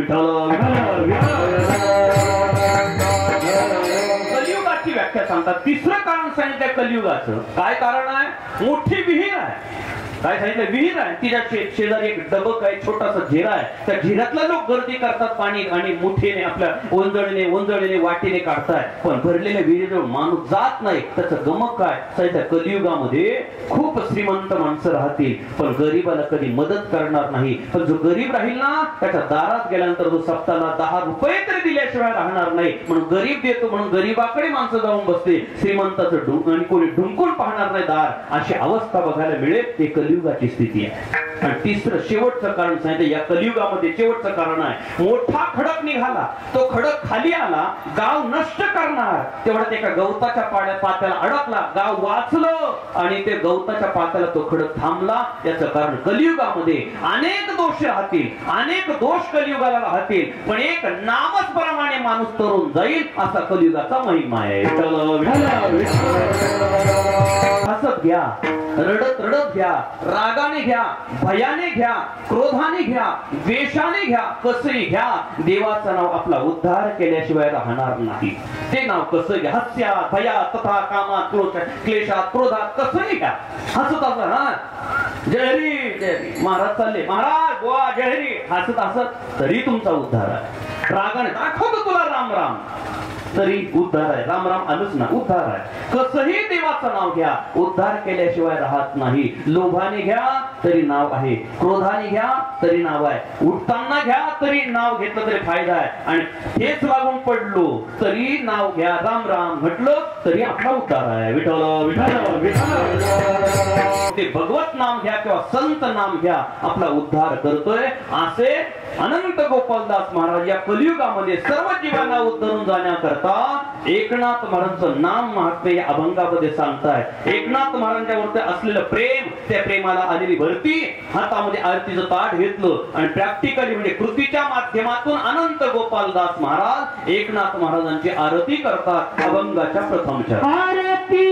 कलियुगाची व्याख्या सांगतात. तिसरं कारण सांगितलं कलियुगाचं. काय कारण आहे? मोठी विहीर आहे. काय सांगितलं? विहीर आहे, तिच्या शेजारी एक डबक आहे, छोटासा झिरा आहे, त्या झिरातला लोक गर्दी करतात पाणी आणि मुठीने आपल्या ओंजळीने वाटीने काढताय, पण भरलेल्या विहिरीजवळ माणूस जात नाही. त्याचं गमक काय? सांगितलं कलियुगामध्ये खूप श्रीमंत माणसं राहतील, पण गरीबाला कधी मदत करणार नाही. पण जो गरीब राहील ना, त्याच्या दारात गेल्यानंतर तो सप्ताहाला 10 रुपये तरी दिल्याशिवाय राहणार नाही, म्हणून गरीब देतो म्हणून गरीबाकडे माणसं जाऊन बसते, श्रीमंताचं आणि कोणी ढुंकून पाहणार नाही दार, अशी अवस्था बघायला मिळेल. ते कलियुगाची स्थिती आहे. आणि तिसरं शेवटचं कारण सांगितलं, या कलियुगामध्ये शेवटचं कारण आहे, मोठा खडक निघाला, तो खडक खाली आला, गाव नष्ट करणार, तेवढ्यात एका गवताच्या पात्याला अडकला, गाव वाचलं, आणि ते गवताच्या पात्याला तो खडक थांबला. याचं कारण कलियुगामध्ये अनेक दोष राहतील, अनेक दोष कलियुगाला राहतील, पण एक नामस्मरणाने माणूस तरुण जाईल, असा कलियुगाचा महिमा आहे. हसत घ्या, रडत घ्या, रागाने घ्या, भयाने घ्या, क्रोधाने घ्या, द्वेषाने घ्या, कसंही घ्या, देवाचं नाव आपला उद्धार केल्याशिवाय राहणार नाही. ते नाव कसं घ्या, हस्यात भयात तथा कामात क्लेशात क्रोधात कसंही घ्या, हसत असं हा जयरी जयरी महाराज चालले, महाराज गोवा जयरी, हसत तरी तुमचा उद्धार आहे. रागाने दाखवतो तुला राम राम, तरी उद्धार आहे. राम राम आलंच ना, उद्धार आहे. कसंही देवाचं नाव घ्या, उद्धार केल्याशिवाय राहत नाही. लोभाने घ्या तरी नाव आहे, क्रोधाने घ्या तरी नाव आहे, उठताना घ्या तरी नाव घेतलं तरी फायदा आहे, आणि हेच लागून पडलो तरी नाव घ्या, राम राम म्हटलं तरी आपला उद्धार आहे. विठ्ठल ते भगवत नाम घ्या किंवा संत नाम घ्या, आपला उद्धार करतोय. असे अनंत गोपालदास महाराज या कलियुगामध्ये सर्व जीवांना उद्धरून जाण्याकरता एकनाथ महाराजांचं नाम महात्म्य या अभंगामध्ये सांगतायत. एकनाथ महाराजांच्यावरती असलेलं प्रेम, त्या प्रेमाला आलेली भरती, हातामध्ये आरतीचं ताट घेतलं आणि प्रॅक्टिकली म्हणजे कृतीच्या माध्यमातून अनंत गोपालदास महाराज एकनाथ महाराजांची आरती करतात. अभंगाच्या प्रथम चरण आरती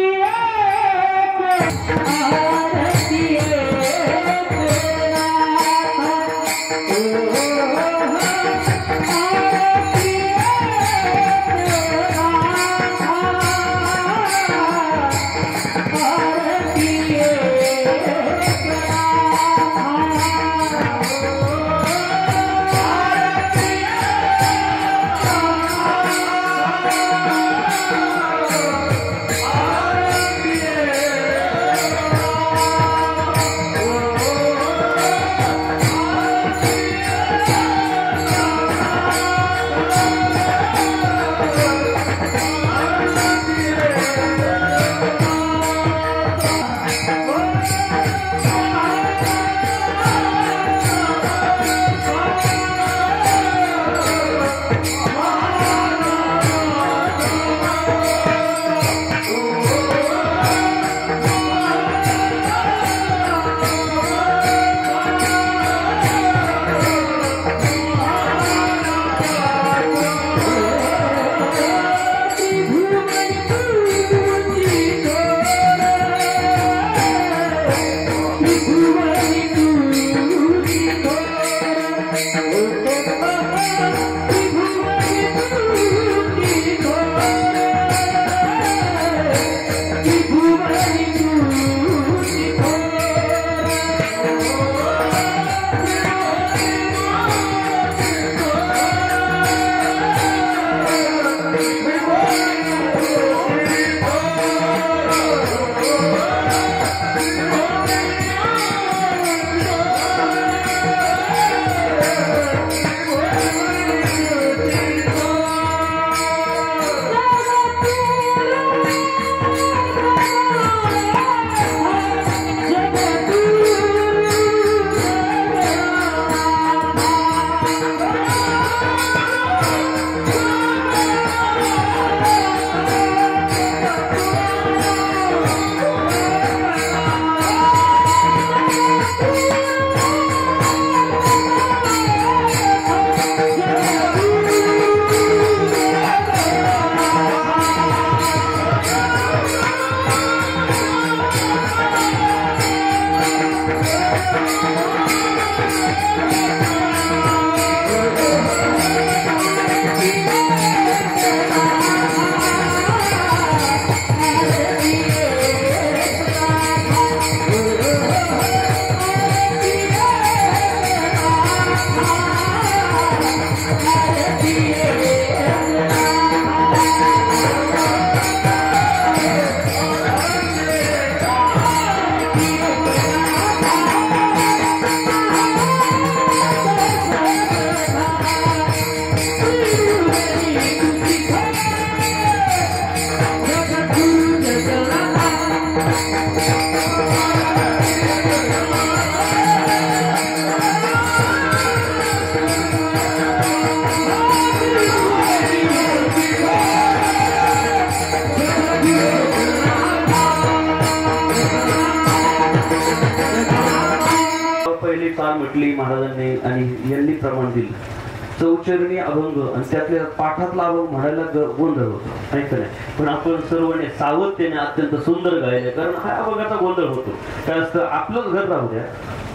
पहिली चाल म्हटली महाराजांनी आणि यांनी प्रमाण दिलं चौचरणी अभंग आणि त्यातल्या पाठातला अभंग म्हणायला गोंधळ होतो ऐक नाही पण आपण सर्वांनी सावधतेने अत्यंत सुंदर गायले कारण हा अभंगाचा गोंधळ होतो काय असतं आपलंच घर राहू द्या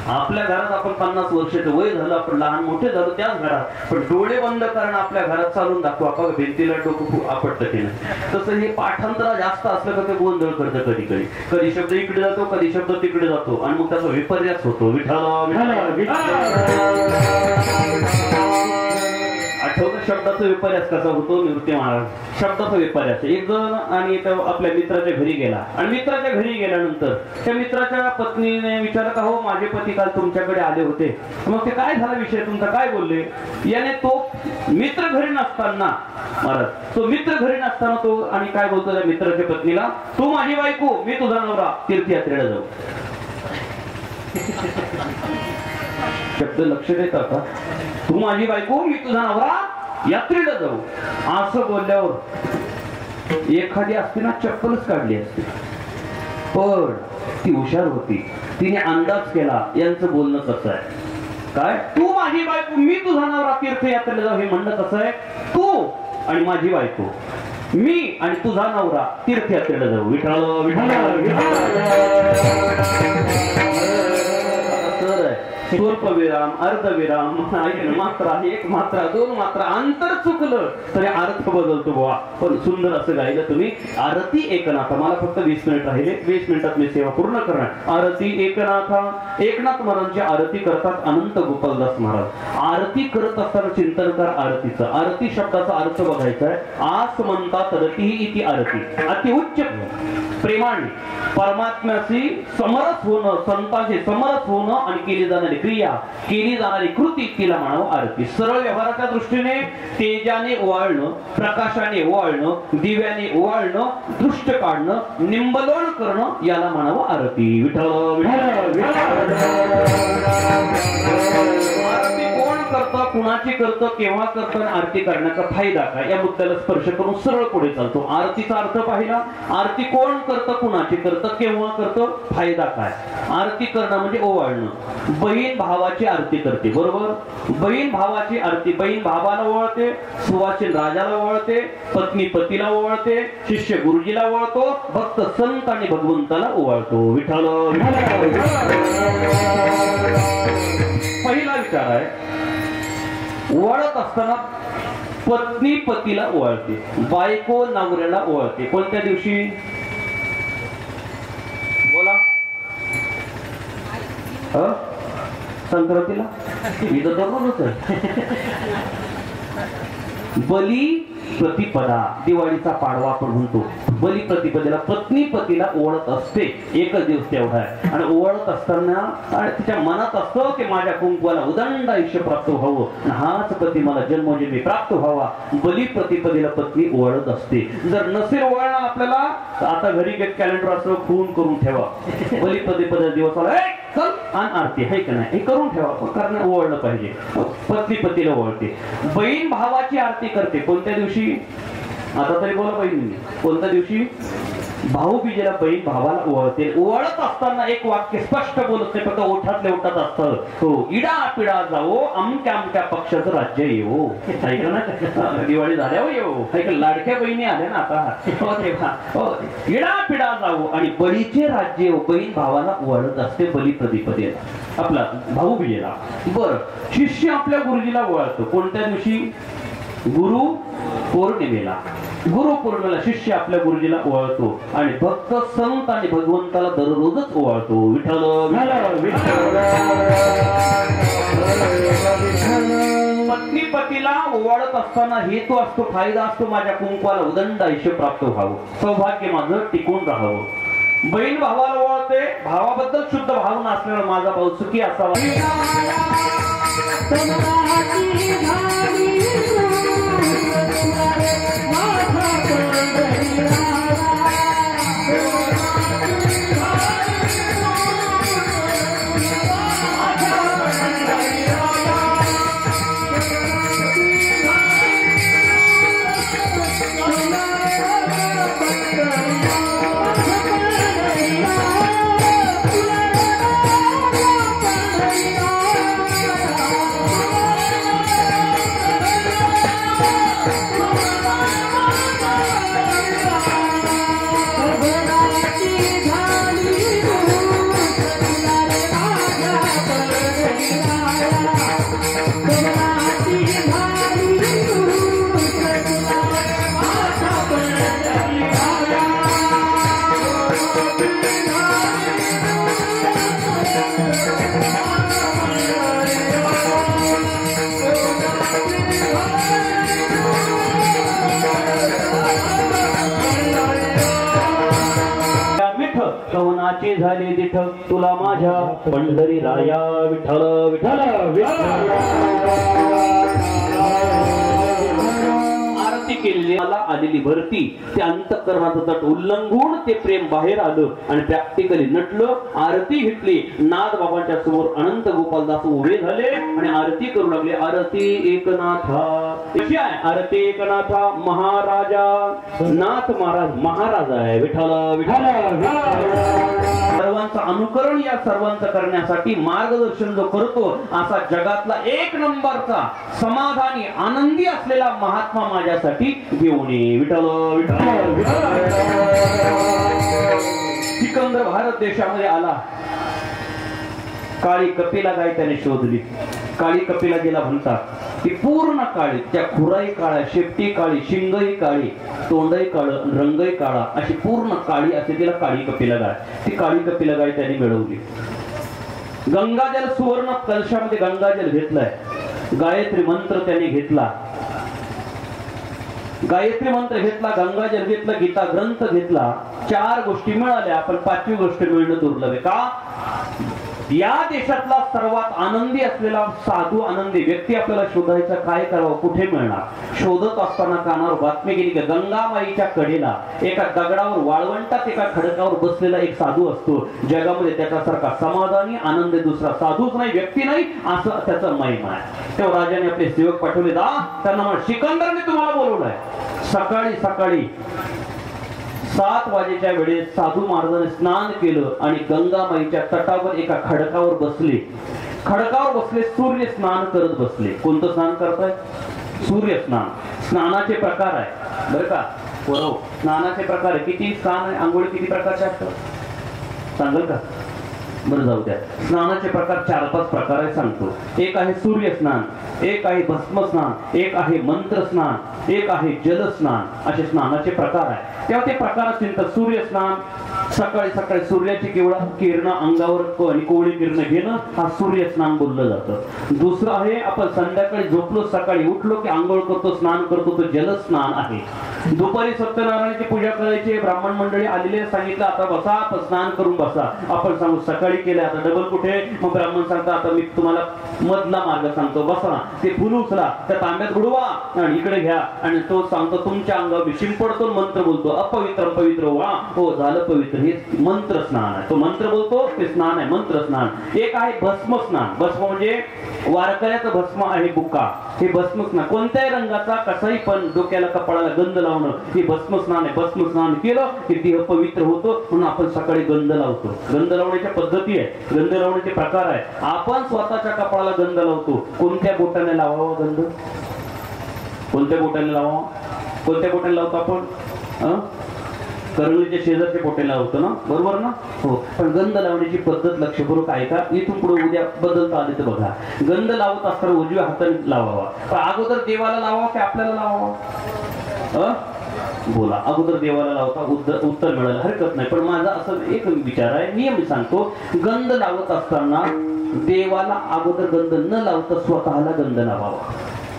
आपल्या घरात आपण 50 वर्षाचं वय झालं आपण लहान मोठे झालो त्याच घरात पण डोळे बंद करणं आपल्या घरात चालून दाखवू आपण भिंतीला डोकं आपटतं की नाही तसं हे पाठांतरा जास्त असलं का ते गोंधळ करतं कधी कधी कधी शब्द इकडे जातो कधी शब्द तिकडे जातो आणि मग त्याचा विपर्यास होतो आठवतं शब्दाचा विपर्यास कसा होतो निवृत्ती महाराज शब्दाचा विपर्यास एक जण आणि आपल्या मित्राच्या घरी गेला आणि मित्राच्या घरी गेल्यानंतर त्या मित्राच्या पत्नीने विचारलं का हो माझे पती काल तुमच्याकडे आले होते मग ते काय झाला विषय तुमचा काय बोलले याने तो मित्र घरी नसताना महाराज तो मित्र घरी नसताना तो आणि काय बोलतो त्या मित्राच्या पत्नीला तू माझी बायको मी तुझा नवरा तीर्थयात्रेला जाऊ शब्द लक्ष देता का तू माझी बायको मी तुझा नवरा यात्रेला जाऊ असं बोलल्यावर एखादी असती ना चप्पलच काढली असती पण ती हुशार होती तिने अंदाज केला यांचं बोलणं कसं आहे काय तू माझी बायको मी तुझा नवरा तीर्थयात्रेला जाऊ हे म्हणणं कसं आहे तू आणि माझी बायको मी आणि तुझा नवरा तीर्थयात्रेला जाऊ विठ्ठल स्वल्पविराम अर्धविराम मात्रा एक मात्रा दोन मात्रा अंतर चुकलं तरी अर्थ बदलतो बुवा पण सुंदर असं गायलं तुम्ही आरती एकनाथ मला फक्त 20 मिनिट राहिले 20 मिनिटात मी सेवा पूर्ण करणार आरती एकनाथा एकनाथ महाराजांची आरती करतात अनंत गोपालदास महाराज आरती करत असताना चिंतन कर आरतीचं आरती शब्दाचा अर्थ बघायचा आहे आस म्हणतात रती इति आरती अति उच्च प्रेमाने परमात्म्याशी समरस होणं संतांशी समरस होणं आणि केली जाणारी क्रिया केली जाणारी कृती तिला म्हणावं आरती सरळ व्यवहाराच्या दृष्टीने तेजाने ओवाळणं प्रकाशाने ओवाळणं दिव्याने ओवाळणं दृष्ट काढणं निंबलोण करणं याला म्हणावं आरती विठ्ठल आरती कोण करतं कुणाची करतं केव्हा करतं आरती करण्याचा फायदा काय या मुद्द्याला स्पर्श करून सरळ पुढे चालतो आरतीचा अर्थ पाहिला आरती कोण करतं कुणाची करतं केव्हा करतं फायदा काय आरती करणं म्हणजे ओवाळणं बहीण भावाची आरती करते बरोबर बहीण भावाची आरती बहीण भावाला ओवाळते सुवासिन राजाला ओवाळते पत्नी पतीला ओवाळते शिष्य गुरुजीला ओवाळतो भक्त संत आणि भगवंताला ओवाळतो विठ्ठल पहिला विचार आहे ओवाळत असताना पत्नी पतीला ओवाळते, बायको नवऱ्याला ओवाळते. कोणत्या दिवशी बोला? संक्रांतीला. मी तर दररोजच आहे. बली प्रतिपदा, दिवाळीचा पाडवा आपण म्हणतो. बली प्रतिपदेला पत्नी पतीला ओवाळत असते. एकच दिवस तेवढा आहे. आणि ओवाळत असताना आणि तिच्या मनात असतं की माझ्या कुंकवाला उदंड आयुष्य प्राप्त व्हावं आणि हाच पती मला जन्मोजन्मी प्राप्त व्हावा. बली प्रतिपदेला पत्नी ओवाळत असते. जर नसेल ओवाळणं आपल्याला, आता घरी कॅलेंडर असं खून करून ठेवा. बली प्रतिपदा दिवस आला, चल आणि आरती आहे का नाही हे करून ठेवा. कारण ओवाळलं पाहिजे. पत्नी पतीला ओवाळते. बहीण भावाची आरती करते. कोणत्या दिवशी? आता तरी बोला बहिणी, कोणत्या दिवशी? भाऊबीजेला बहीण भावाला ओवाळते. ओवाळत असताना एक वाक्य स्पष्ट बोलत नाही, फक्त ओठातले ओठात असतं. हो, इडा पिडा जावो, अमक्या अमक्या पक्षाचं राज्य येवो. ऐकलं ना? दिवाळी झाल्यावर येवो. ऐकलं, लाडक्या बहिणी आल्या ना आता. हो तेव्हा हो, इडा पिडा जावो आणि बळीचे राज्य येवो. बहीण भावाला ओवाळत असते बली प्रतिपदेला, आपला भाऊबीजेला. बरं, शिष्य आपल्या गुरुजीला ओवाळतो. कोणत्या दिवशी? गुरु पौर्णिमेला. गुरु पौर्णिमेला शिष्य आपल्या गुरुजीला ओवाळतो आणि भक्त संत आणि भगवंताला दररोजच ओवाळतो. विठ्ठल पत्नी पतीला ओवाळत असताना हेतू असतो, फायदा असतो, माझ्या कुंकवाला उदंड आयुष्य प्राप्त व्हावं, सौभाग्य माझं टिकून राहावं. बहीण भावाला ओवाळते, भावाबद्दल शुद्ध भावना असल्यामुळे माझा भाऊ सुखी असावा. कवनाचे झाले दिठ तुला माझ्या पंढरी राया. विठ्ठल विठ्ठल आरती केलेली मला आलेली भरती, ते अंतःकरणाचं तट उल्लंघून ते प्रेम बाहेर आलं आणि प्रॅक्टिकली नटलं. आरती घेतली. नाथ बाबांच्या समोर अनंत गोपालदास उभे झाले आणि आरती करू लागले. आरती एकनाथा. कशी आहे आरती एकनाथा? महाराजा नाथ महाराज महाराज आहे. विठ्ठल विठ्ठल. सर्वांचं अनुकरण या सर्वांचं करण्यासाठी मार्गदर्शन जो करतो असा जगातला एक नंबरचा समाधानी आनंदी असलेला महात्मा माझ्यासाठी घेऊन ये. विठ्ठल विठ्ठल. सिकंदर भारत देशामध्ये आला. काळी कपिला गाय त्याने शोधली. काळी कपिला जिला म्हणतात ती पूर्ण काळी, त्या खुराई काळ्या, शेपटी काळी, शिंगही काळी, तोंडही काळं, रंगही काळा, अशी पूर्ण काळी असते तिला काळी कपिला गाय. ती काळी कपिला गाय त्याने मिळवली. गंगाजल सुवर्ण कलशामध्ये गंगाजल घेतलाय. गायत्री मंत्र त्याने घेतला. गायत्री मंत्र घेतला, गंगाजल घेतलं, गीता ग्रंथ घेतला. 4 गोष्टी मिळाल्या, पण 5वी गोष्ट मिळणं दुर्लभ आहे. का? या देशातला सर्वात आनंदी असलेला साधू आनंदी व्यक्ती आपल्याला शोधायचा, काय करावं, कुठे मिळणार? शोधत असताना कानावर बातमी गेली की गंगामाईच्या कडेला एका दगडावर वाळवंटात एका खडकावर बसलेला एक साधू असतो. जगामध्ये त्याच्यासारखा समाधानी आनंद दुसरा साधूच नाही, व्यक्ती नाही, असं त्याचा महिमा आहे. तेव्हा राजाने आपले सेवक पाठवले. त्यांना म्हण, सिकंदरने तुम्हाला बोलवलंय. सकाळी सकाळी 7 वाजेच्या वेळेस साधू महाराजांनी स्नान केलं आणि गंगामाईच्या तटावर एका खडकावर बसले. खडकावर बसले, सूर्य स्नान करत बसले. कोणतं स्नान करताय? सूर्य स्नान. स्नानाचे प्रकार आहे बरं का बरोबर. स्नानाचे प्रकार आहे. किती स्नान आहे? आंघोळी किती प्रकारचे असतात सांगाल का? बरं जाऊ द्या. स्नानाचे प्रकार 4-5 प्रकार आहे सांगतो. एक आहे सूर्य स्नान, एक आहे भस्म स्नान, एक आहे मंत्र स्नान, एक आहे जल स्नान. असे स्नानाचे प्रकार आहे. तेव्हा ते प्रकार चिंता. सूर्य स्नान, सकाळी सकाळी सूर्याची केवळ किरण अंगावर आणि कोवळी किरण घेणं, हा सूर्य स्नान बोललं जातं. दुसरं आहे आपण संध्याकाळी झोपलो सकाळी उठलो की आंघोळ करतो स्नान करतो, तो जल स्नान आहे. दुपारी सत्यनारायणाची पूजा करायची, ब्राह्मण मंडळी आलेले सांगितलं आता बसा, आपण स्नान करून बसा. आपण सांगू सकाळी केलं, आता डबल कुठे? मग ब्राह्मण सांगता आता मी तुम्हाला मधला मार्ग सांगतो, बसा. ते फुल उचला, त्या तांब्यात बुडवा आणि इकडे घ्या. आणि तो सांगतो तुमच्या अंगावर मी शिंपडतो, मंत्र बोलतो, अपवित्र पवित्र वा, हो झालं पवित्र. हे मंत्र स्नान आहे. तो मंत्र बोलतो ते स्नान आहे, मंत्र स्नान. एक आहे भस्म स्नान. भस्म म्हणजे वारकऱ्याचं भस्म आहे बुक्का. हे भस्म स्नान कोणत्याही रंगाचा कसाही पण डोक्याला कपाळाला गंध लावणं, हे भस्म स्नान आहे. भस्म स्नान केलं की देह पवित्र होतो, म्हणून आपण सकाळी गंध लावतो. गंध लावण्याच्या पद्धती आहे, गंध लावण्याचे प्रकार आहे. आपण स्वतःच्या कपाळाला गंध लावतो. कोणत्या बोटाने लावावा गंध? कोणत्या बोटाने लावावा? कोणत्या बोटाने लावतो आपण? करंगळीच्या शेजारच्या बोटे लावतो ना, बरोबर ना? हो. पण गंध लावण्याची पद्धत लक्षपूर्वक ऐका. इथून पुढे उद्या बदलता आले तर बघा. गंध लावत असताना उजव्या हाताने लावावा. पण अगोदर देवाला लावावा की आपल्याला लावावा? बोला. अगोदर देवाला लावता उत्तर मिळायला हरकत नाही. पण माझा असं एक विचार आहे, नियम सांगतो. गंध लावत असताना देवाला अगोदर गंध न लावता स्वतःला गंध लावावा.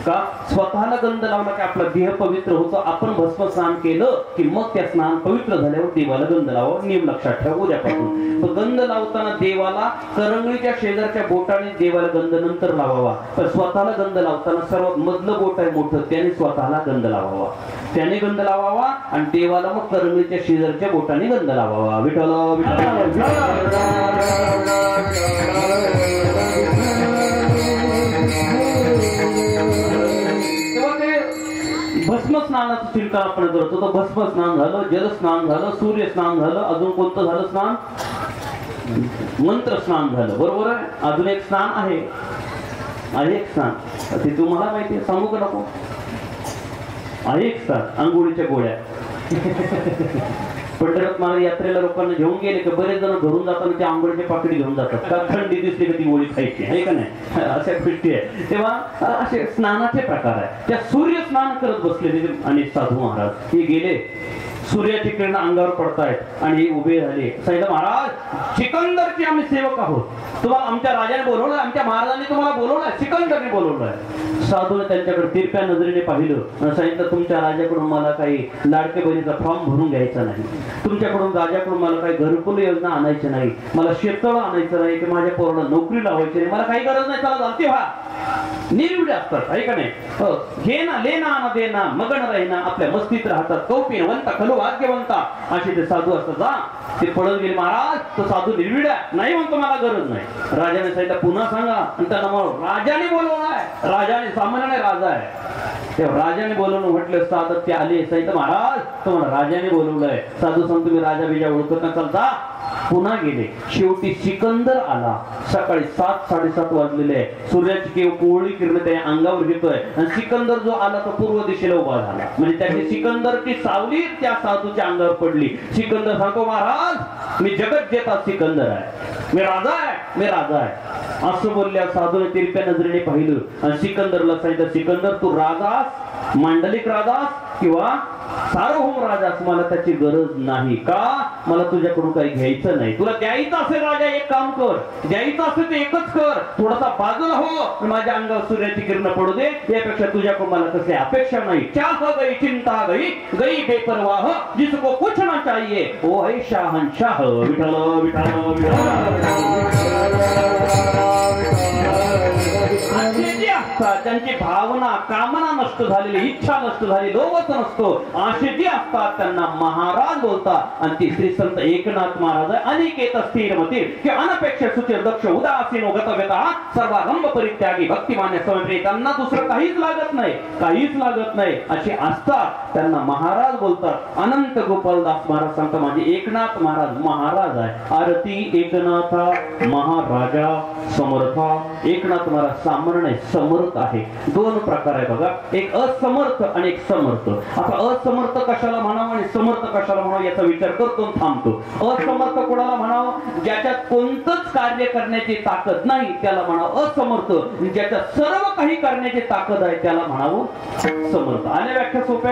का? स्वतःला गंध लावला की आपला देह पवित्र होतो. आपण भस्म स्नान केलं की मग त्या स्नान पवित्र झाल्यावर देवाला गंध लावावा. नियम लक्षात ठेवा उद्यापासून. गंध लावताना देवाला करंगळीच्या शेजारच्या बोटाने देवाला गंध नंतर लावावा. पण स्वतःला गंध लावताना सर्वात मधलं बोट आहे मोठं, त्याने स्वतःला गंध लावावा. त्याने गंध लावावा आणि देवाला मग करंगळीच्या शेजारच्या बोटाने गंध लावावा. विठ्ठल भस्म स्नानाचं चिंतन आपण करतो. तर भस्म स्नान झालं, जल स्नान झालं, सूर्य स्नान झालं, अजून कोणतं झालं स्नान? मंत्र स्नान झालं, बरोबर आहे. अजून एक स्नान आहे, एक स्नान ते तुम्हाला माहिती आहे, सांगू का नको? एक स्नान आंघोळीच्या गोळ्या. पंढरपूर महाराज यात्रेला लोकांना घेऊन गेले की बरेच जण घरून जाताना ते आंघोळीचे पाकिट घेऊन जातात. का? थंडी दिसली की ती गोळी खायची आहे का नाही, अशा गोष्टी आहे. तेव्हा असे स्नानाचे प्रकार आहे. त्या सूर्य स्नान करत बसलेले आणि साधू महाराज हे गेले, सूर्याची किरण अंगावर पडतायत आणि उभे झाले. सांगितलं महाराज सिकंदरचे आम्ही सेवक आहोत, तुम्हाला आमच्या राजाने बोलवलं, आमच्या महाराजांनी तुम्हाला बोलवलंय, सिकंदरने बोलवलंय. साधूने त्यांच्याकडे तिरप्या नजरेने पाहिलं आणि सांगितलं तुमच्या राजाकडून मला काही लाडके बहिणीचा फॉर्म भरून घ्यायचा नाही, तुमच्याकडून राजाकडून मला काही घरकुल योजना आणायची नाही, मला शेततळ आणायचं नाही, की माझ्या पोराला नोकरी लावायची नाही, मला काही गरज नाही, चला जाते व्हा. निर्विड असतात आहे का नाही? घे ना, ले ना, दे ना, मगन राहीना, आपल्या मस्तीत राहतात, कौपिनवंता खलो भाग्यवंता असे ते साधू असतात. जा ते पळून गेले. महाराज तो साधू निर्विड आहे, नाही म्हणतो मला गरज नाही. राजाने सांगितलं पुन्हा सांगा, आणि त्यांना मग राजाने बोलवलाय. राजाने सामान्य राजा आहे, तेव्हा राजाने बोलवलं. म्हटलं साधू ते आले, सांगितलं महाराज तुम्हाला राजाने बोलवलंय. साधू सांगतो मी राजा बिजा ओळखत नाही, चालता. पुन्हा गेले. शेवटी सिकंदर आला. सकाळी 7-7:30 वाजलेले आहे. सूर्याची केव कोवळी किरण त्या अंगावर घेतोय आणि सिकंदर जो आला तो पूर्व दिशेला उभा झाला. म्हणजे त्याची सिकंदरची सावली त्या साधूच्या अंगावर पडली. सिकंदर सांगतो महाराज मी जगत जेता सिकंदर आहे, मी राजा आहे, मी राजा आहे. असं बोलल्या साधूने तिरप्या नजरेने पाहिलं आणि सिकंदरला सांगितलं सिकंदर तू राजास, मांडलिक राजास किंवा सार्वभौम राजास, मला त्याची गरज नाही. का? मला तुझ्याकडून काही घ्यायचं नाही. तुला द्यायचं असेल राजा एक काम कर, द्यायचं असेल ते एकच कर, थोडासा बाजूला हो, माझ्या अंगावर सूर्याची किरण पडू दे, यापेक्षा तुझ्याकडून मला कसली अपेक्षा नाही. चाह गई चिंता गई, गई बेपरवाह, जिसको कुछ ना चाहिए वो है शाहनशाह. विठ्ठल विठ्ठल त्यांची भावना कामना नष्ट झालेली, इच्छा नष्ट झाली, लोभच नसतो, असे जे असतात त्यांना महाराज बोलतात. आणि ती श्री संत एकनाथ महाराज अनिकेत स्थिरमती की अनपेक्ष सुचिर दक्ष उदासीनो गतव्यता सर्वारंभ परित्यागी भक्तिमान्य समप्रिय. त्यांना दुसरं काहीच लागत नाही, काहीच लागत नाही असे असतात, त्यांना महाराज बोलतात. अनंत गोपालदास महाराज सांगतात माझे एकनाथ महाराज महाराज आहे. आरती एकनाथा महाराजा समर्था. एकनाथ महाराज ब्राह्मण नाही, समर्थ आहे. दोन प्रकार आहे बघा, एक असमर्थ आणि एक समर्थ. आता असमर्थ कशाला म्हणावं आणि समर्थ कशाला म्हणावं याचा विचार करतो आणि थांबतो. असमर्थ कोणाला म्हणावं? ज्याच्यात कोणतंच कार्य करण्याची ताकद नाही त्याला म्हणावं असमर्थ. ज्याच्यात सर्व काही करण्याची ताकद आहे त्याला म्हणावं समर्थ. आल्या व्याख्या सोप्या.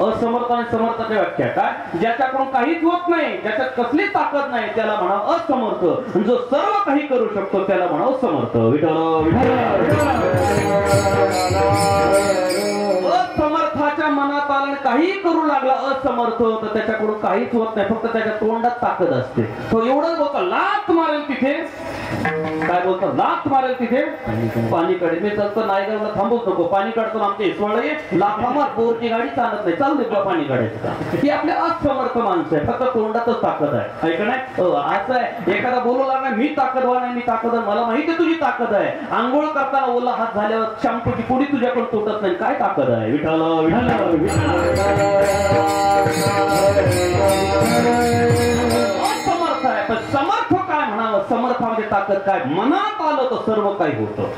असमर्थ आणि समर्थाच्या व्याख्या काय? ज्याच्याकडून काहीच होत नाही, ज्याच्यात कसलीच ताकद नाही त्याला म्हणावं असमर्थ. जो सर्व काही करू शकतो त्याला म्हणावं समर्थ. असमर्थाच्या मनात आलं काही करू लागला असमर्थ तर त्याच्याकडून काहीच होत नाही, फक्त त्याच्या तोंडात ताकद असते. तो एवढंच बोलतो, लात मारेल तिथे. काय बोलतो? लात मारेल तिथे पाणी काढे. मी तर नायगावला थांबूच नको, पाणी काढतो आमच्या इसवाळे लाफा मार, बोरची गाडी चालत नाही, चालू दे पाणी काढायचं. ही आपले असमर्थ माणसं आहे, फक्त तोंडातच ताकद आहे. ऐक नाही असं आहे, एखादा बोलू लागला मी ताकदवान आहे, मी ताकदवान, मला माहिती आहे तुझी ताकद आहे. आंघोळ करताना ओला हात झाल्यावर शॅम्पूची पुडी तुझ्याकडून तुटत नाही, काय ताकद आहे? विठाल असमर्थ आहे. पण समर्थ काय म्हणावं? समर्थामध्ये ताकद काय? मनात आलं तर सर्व काही होतं.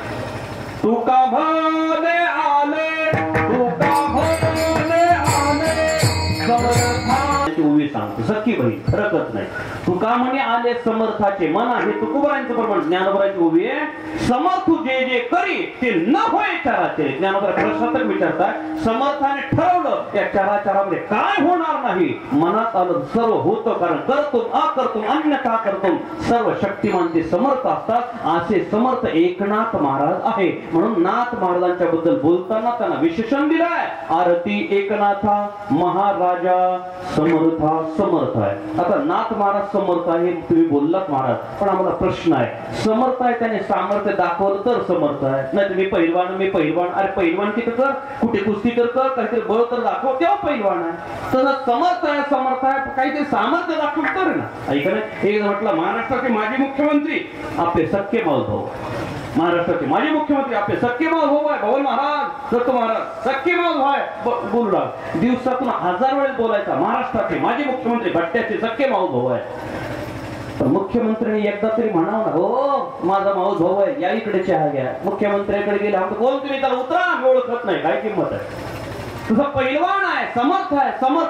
तुका भले आले, तुका भले आले समर्थाची उभी सांगतो सख्खी बहीण, फरकच नाही. तुका म्हणे आले समर्थाचे मन आहे. तुकोबरांचं प्रमाण ज्ञानोबरांची उभी आहे. समर्थ जे जे करी ते न होय चराचर. ज्ञानोबरा प्रश्नातच विचारतात, समर्थाने ठरवलं या चराचरामध्ये काय होणार नाही, मनात आलं सर्व होतं. कारण करतो अकर्तो अन्यथा करतो सर्व शक्तिमान ते समर्थ असतात. असे समर्थ एकनाथ महाराज आहे. म्हणून नाथ महाराजांच्या बद्दल बोलताना त्यांना विशेषण दिलंय, आरती एकनाथा महाराजा समर्था समर्थ आहे. आता नाथ महाराज समर्थ आहे तुम्ही बोललात महाराज, पण आम्हाला प्रश्न आहे, समर्थ आहे त्याने सामर्थ्य दाखवलं तर समर्थ आहे. नाही तुम्ही पहिलवान, मी पहिलवान, अरे पहिलवान किती कर, कुठे कुस्ती तर कर, काहीतरी बळ तर दाखव, तेव्हा पहिलवान आहे. तर समर्थ आहे, समर्थ आहे, काहीतरी सामर्थ्य दाखवलं तर ना. ऐका नाही, एक म्हटलं महाराष्ट्राचे माजी मुख्यमंत्री आपले सख्खे मावभाऊ, महाराष्ट्राचे माजी मुख्यमंत्री आपले सख्खे मावभाऊ आहे. भवन महाराज, दत्त महाराज सख्खे मावभाऊ आहे. बोलू लाग, दिवसातून 1000 वेळेस बोलायचा. महाराष्ट्राचे माजी मुख्यमंत्री भट्ट्याचे सख्खे मावभाऊ आहे. पण मुख्यमंत्र्यांनी एकदा तरी म्हणावं ना, हो माझा माऊस भाऊ आहे, या इकडे चहा घ्या. मुख्यमंत्र्याकडे गेला बोल तुम्ही त्याला उतरा, मी ओळखत नाही, काय किंमत आहे? तुझा पैलवान आहे, समर्थ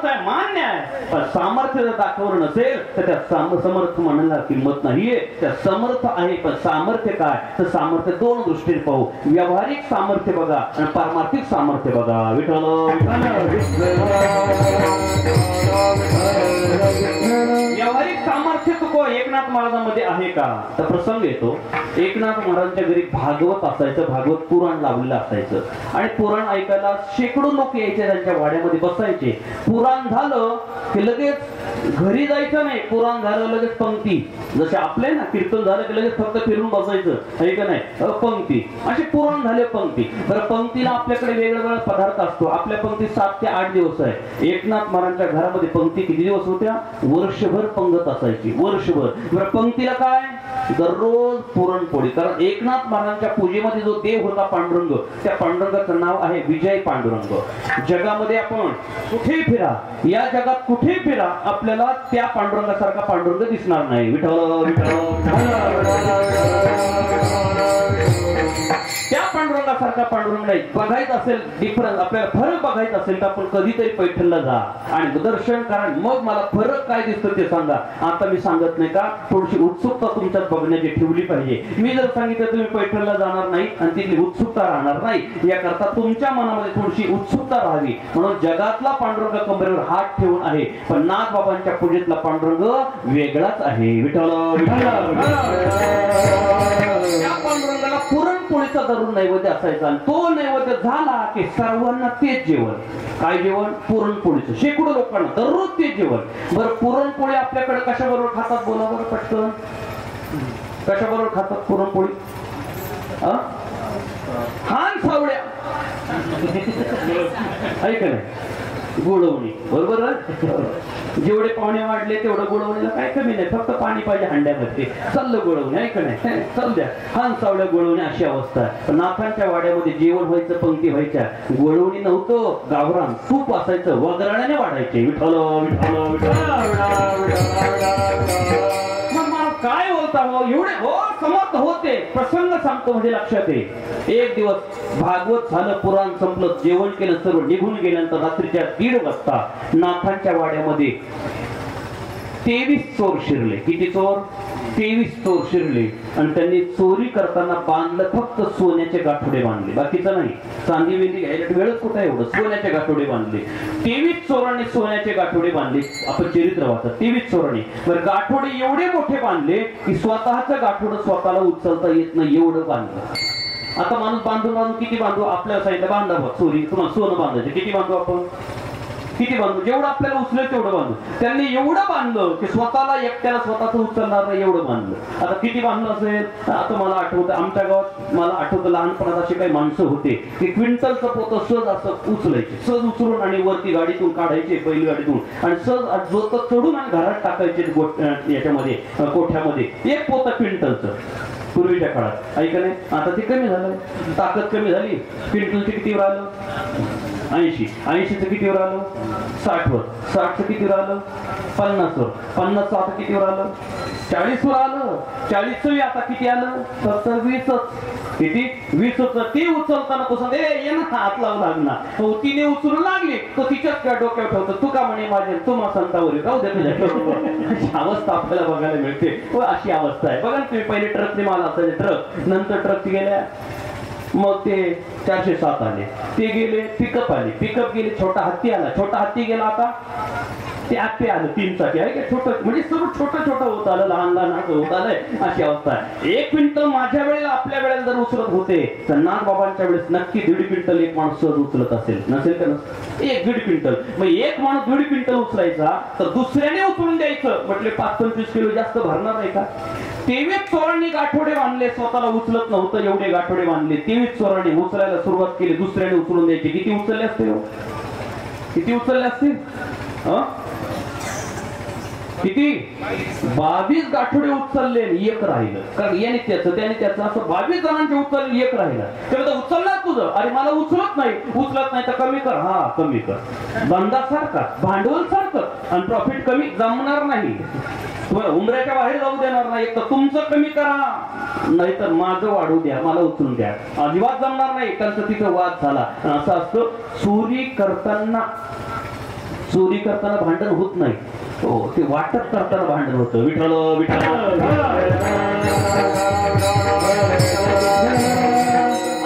आहे, मान्य आहे. पण सामर्थ्य जर दाखवलं नसेल तर त्या समर्थ म्हणायला किंमत नाहीये. त्या समर्थ आहे, पण सामर्थ्य काय? तर सामर्थ्य दोन दृष्टीने पाहू, व्यावहारिक सामर्थ्य बघा आणि पारमार्थिक सामर्थ्य बघा. विठ्ठल व्यावहारिक सामर्थ्य तुको एकनाथ महाराजांमध्ये आहे का? तर प्रसंग येतो, एकनाथ महाराजांच्या घरी भागवत असायचं, भागवत पुराण लावलेलं असायचं आणि पुराण ऐकायला शेकडो लोक यायचे, त्यांच्या वाड्यामध्ये बसायचे. पुराण झालं की लगेच घरी जायचं नाही, पुराण झालं लगेच पंक्ती. जसे आपले ना कीर्तन झालं की लगेच फक्त फिरून बसायचं, ऐका नाही, पंक्ती. असे पुराण झाले पंक्ती. बरं पंक्तीला आपल्याकडे वेगवेगळा पदार्थ असतो. आपल्या पंक्ती 7 ते 8 दिवस आहे. एकनाथ महाराजांच्या घरामध्ये पंक्ती किती दिवस होत्या? वर्षभर पंगत असायची, वर्षभर. बरं पंक्तीला काय? दररोज पुरणपोळी. कारण एकनाथ महाराजांच्या पूजेमध्ये जो देव होता पांडुरंग, त्या पांडुरंगाचं नाव आहे विजय पांडुरंग. जगामध्ये आपण कुठे फिरा, या जगात कुठे फिरा, आपल्याला त्या पांडुरंगासारखा पांडुरंग दिसणार नाही. विठ्ठल त्या पांडुरंगासारखा पांडुरंग नाही. बघायचं असेल डिफरन्स, आपल्याला फरक बघायचा असेल तर आपण कधीतरी पैठणला जा आणि दर्शन करा, मग मला फरक काय दिसतं ते सांगा. आता मी सांगत नाही का, थोडीशी उत्सुकता तुमच्यात बघण्याची ठेवली पाहिजे. मी जर सांगितलं तुम्ही पैठणला जाणार नाही आणि तिथली उत्सुकता राहणार नाही, याकरता तुमच्या मनामध्ये थोडीशी उत्सुकता राहावी म्हणून जगातला पांडुरंग कमरेवर हात ठेवून आहे, पण नाथ बाबांच्या पूजेतला पांडुरंग वेगळाच आहे. विठ्ठल त्या पांडुरंगाला पुरणपोळीचा धरून नैवेद्य असायचा आणि तो नैवेद्य झाला की सर्वांना तेच जेवण. काय जेवण? पुरणपोळीचं. शेकडो लोकांना दररोज तेच जेवण. बरं पुरणपोळी आपल्याकडे कशाबरोबर खातात? बोला बरं पटकन. कशाबरोबर खातात पुरणपोळी? खान सावळ्या ऐका नाही, गुळवणी. बरोबर. जेवढे पाहुणे वाढले तेवढं गुळवणीला काय कमी नाही, फक्त पाणी पाहिजे हांड्यामध्ये, चाललं गुळवणी. ऐका नाही, चाल द्या खान सावळ्या गुळवणी अशी अवस्था आहे. पण नाथांच्या वाड्यामध्ये जेवण व्हायचं, पंक्ती व्हायच्या, गुळवणी नव्हतं, गावरान तूप असायचं, वगराण्याने वाढायचे. विठ्ठल विठ्ठल विठ्ठल. काय बोलता हो एवढे हो समर्थ होते प्रसंग सांगतो म्हणजे लक्षात आहे. एक दिवस भागवत झालं, पुराण संपलं, जेवण केलं, सर्व निघून गेल्यानंतर रात्रीच्या 1:30 वाजता नाथांच्या वाड्यामध्ये 23 चोर शिरले. किती चोर? 23 चोर शिरले आणि त्यांनी चोरी करताना बांधलं फक्त सोन्याचे गाठोडे बांधले, बाकीचं नाही. चांदी बिंदी घ्यायला वेळच कुठं आहे एवढं, सोन्याचे गाठोडे बांधले. 23 चोरांनी सोन्याचे गाठोडे बांधले. आपण चरित्र वाचत 23 चोरांनी बरं गाठोडे एवढे मोठे बांधले की स्वतःचं गाठोडं स्वतःला उचलता येत नाही एवढं बांधलं. आता माणूस बांधून बांधून किती बांधू? आपल्याला सांगितलं बांधा बघ चोरी तुम्हाला सोनं बांधायचं, किती बांधू आपण? किती बांधू? जेवढं आपल्याला उचलेल तेवढं बांधू. त्यांनी एवढं बांधलं की स्वतःला एकट्याला स्वतःच उचलणार नाही एवढं बांधलं. आता किती बांधलं असेल? आता मला आठवतं आमच्या गावात मला आठवतं लहानपणात असे काही माणसं होते की क्विंटलचं पोतं सहज असं उचलायचे, सहज उचलून आणि वरती गाडीतून काढायचे बैलगाडीतून आणि सहज जोत चढून आणि घरात टाकायचे याच्यामध्ये कोठ्यामध्ये. एक पोतं क्विंटलचं पूर्वीच्या काळात ऐका नाही. आता ते कमी झालं, ताकद कमी झाली. क्विंटलचे कितीवर आलं? 80. 80चं कितीवर आलं? 60वर. 60चं कितीवर आलं? 50वर. 50चं आता कितीवर आलं? 40वर आलं. 40चं आता किती आलं? फक्त 20च. किती? 20च. ती उचलताना कसं ये ना हात लावू लागणार. तिने उचलून लागली तो तिच्याच काय डोक्यावर ठेवतो. तू का म्हणे माझे तुम्हा संतावर राहू दे तुझ्या. अवस्था आपल्याला बघायला मिळते. अशी अवस्था आहे बघा. तुम्ही पहिले ट्रकने माल असायचे, ट्रक नंतर ट्रक गेल्या, मग ते 407 आले, ते गेले, पिकअप आले, पिकअप गेले, छोटा हत्ती आला, छोटा हत्ती गेला, आता ते आत्ते आलं 3 चाकी आहे का छोटं, म्हणजे सर्व छोटं छोटं होत आलं, लहान लहान असं होत आलंय. अशी अवस्था आहे. 1 क्विंटल माझ्या वेळेला आपल्या वेळेला जर उचलत होते तर नागबाबांच्या वेळेस नक्की 1.5 क्विंटल एक माणूस सहज उचलत असेल, नसेल का? 1-1.5 क्विंटल. मग एक माणूस 1.5 क्विंटल उचलायचा तर दुसऱ्याने उचलून द्यायचं म्हटले 5-25 किलो जास्त भरणार नाही का? 23 चोरांनी गाठोडे बांधले, स्वतःला उचलत नव्हतं एवढे गाठोडे बांधले. 23 चोरांनी उचलायला सुरुवात केली, दुसऱ्याने उचलून द्यायचे. किती उचलले असतील? किती उचलले असतील? किती? 22 गाठोडे उचलले, एक राहिलं. कारण याने त्याचं त्याने त्याचं असं 22 जणांचे उचलले, एक राहिलं. तेव्हा उचलणार तुझं, अरे मला उचलत नाही तर कमी कर. हा कमी कर. धंदासारखा भांडवल सारखं आणि प्रॉफिट कमी जमणार नाही. तुम्हाला उमऱ्याच्या बाहेर जाऊ देणार नाही. एक तर तुमचं कमी करा, नाहीतर माझं वाढू द्या, मला उचलून द्या. अजिबात जमणार नाही. त्यांचं तिथं वाद झाला. असं असतं. चोरी करताना भांडण होत नाही. हो, ते वाटप करताना भांडण होतं. विठ्ठल विठ्ठल.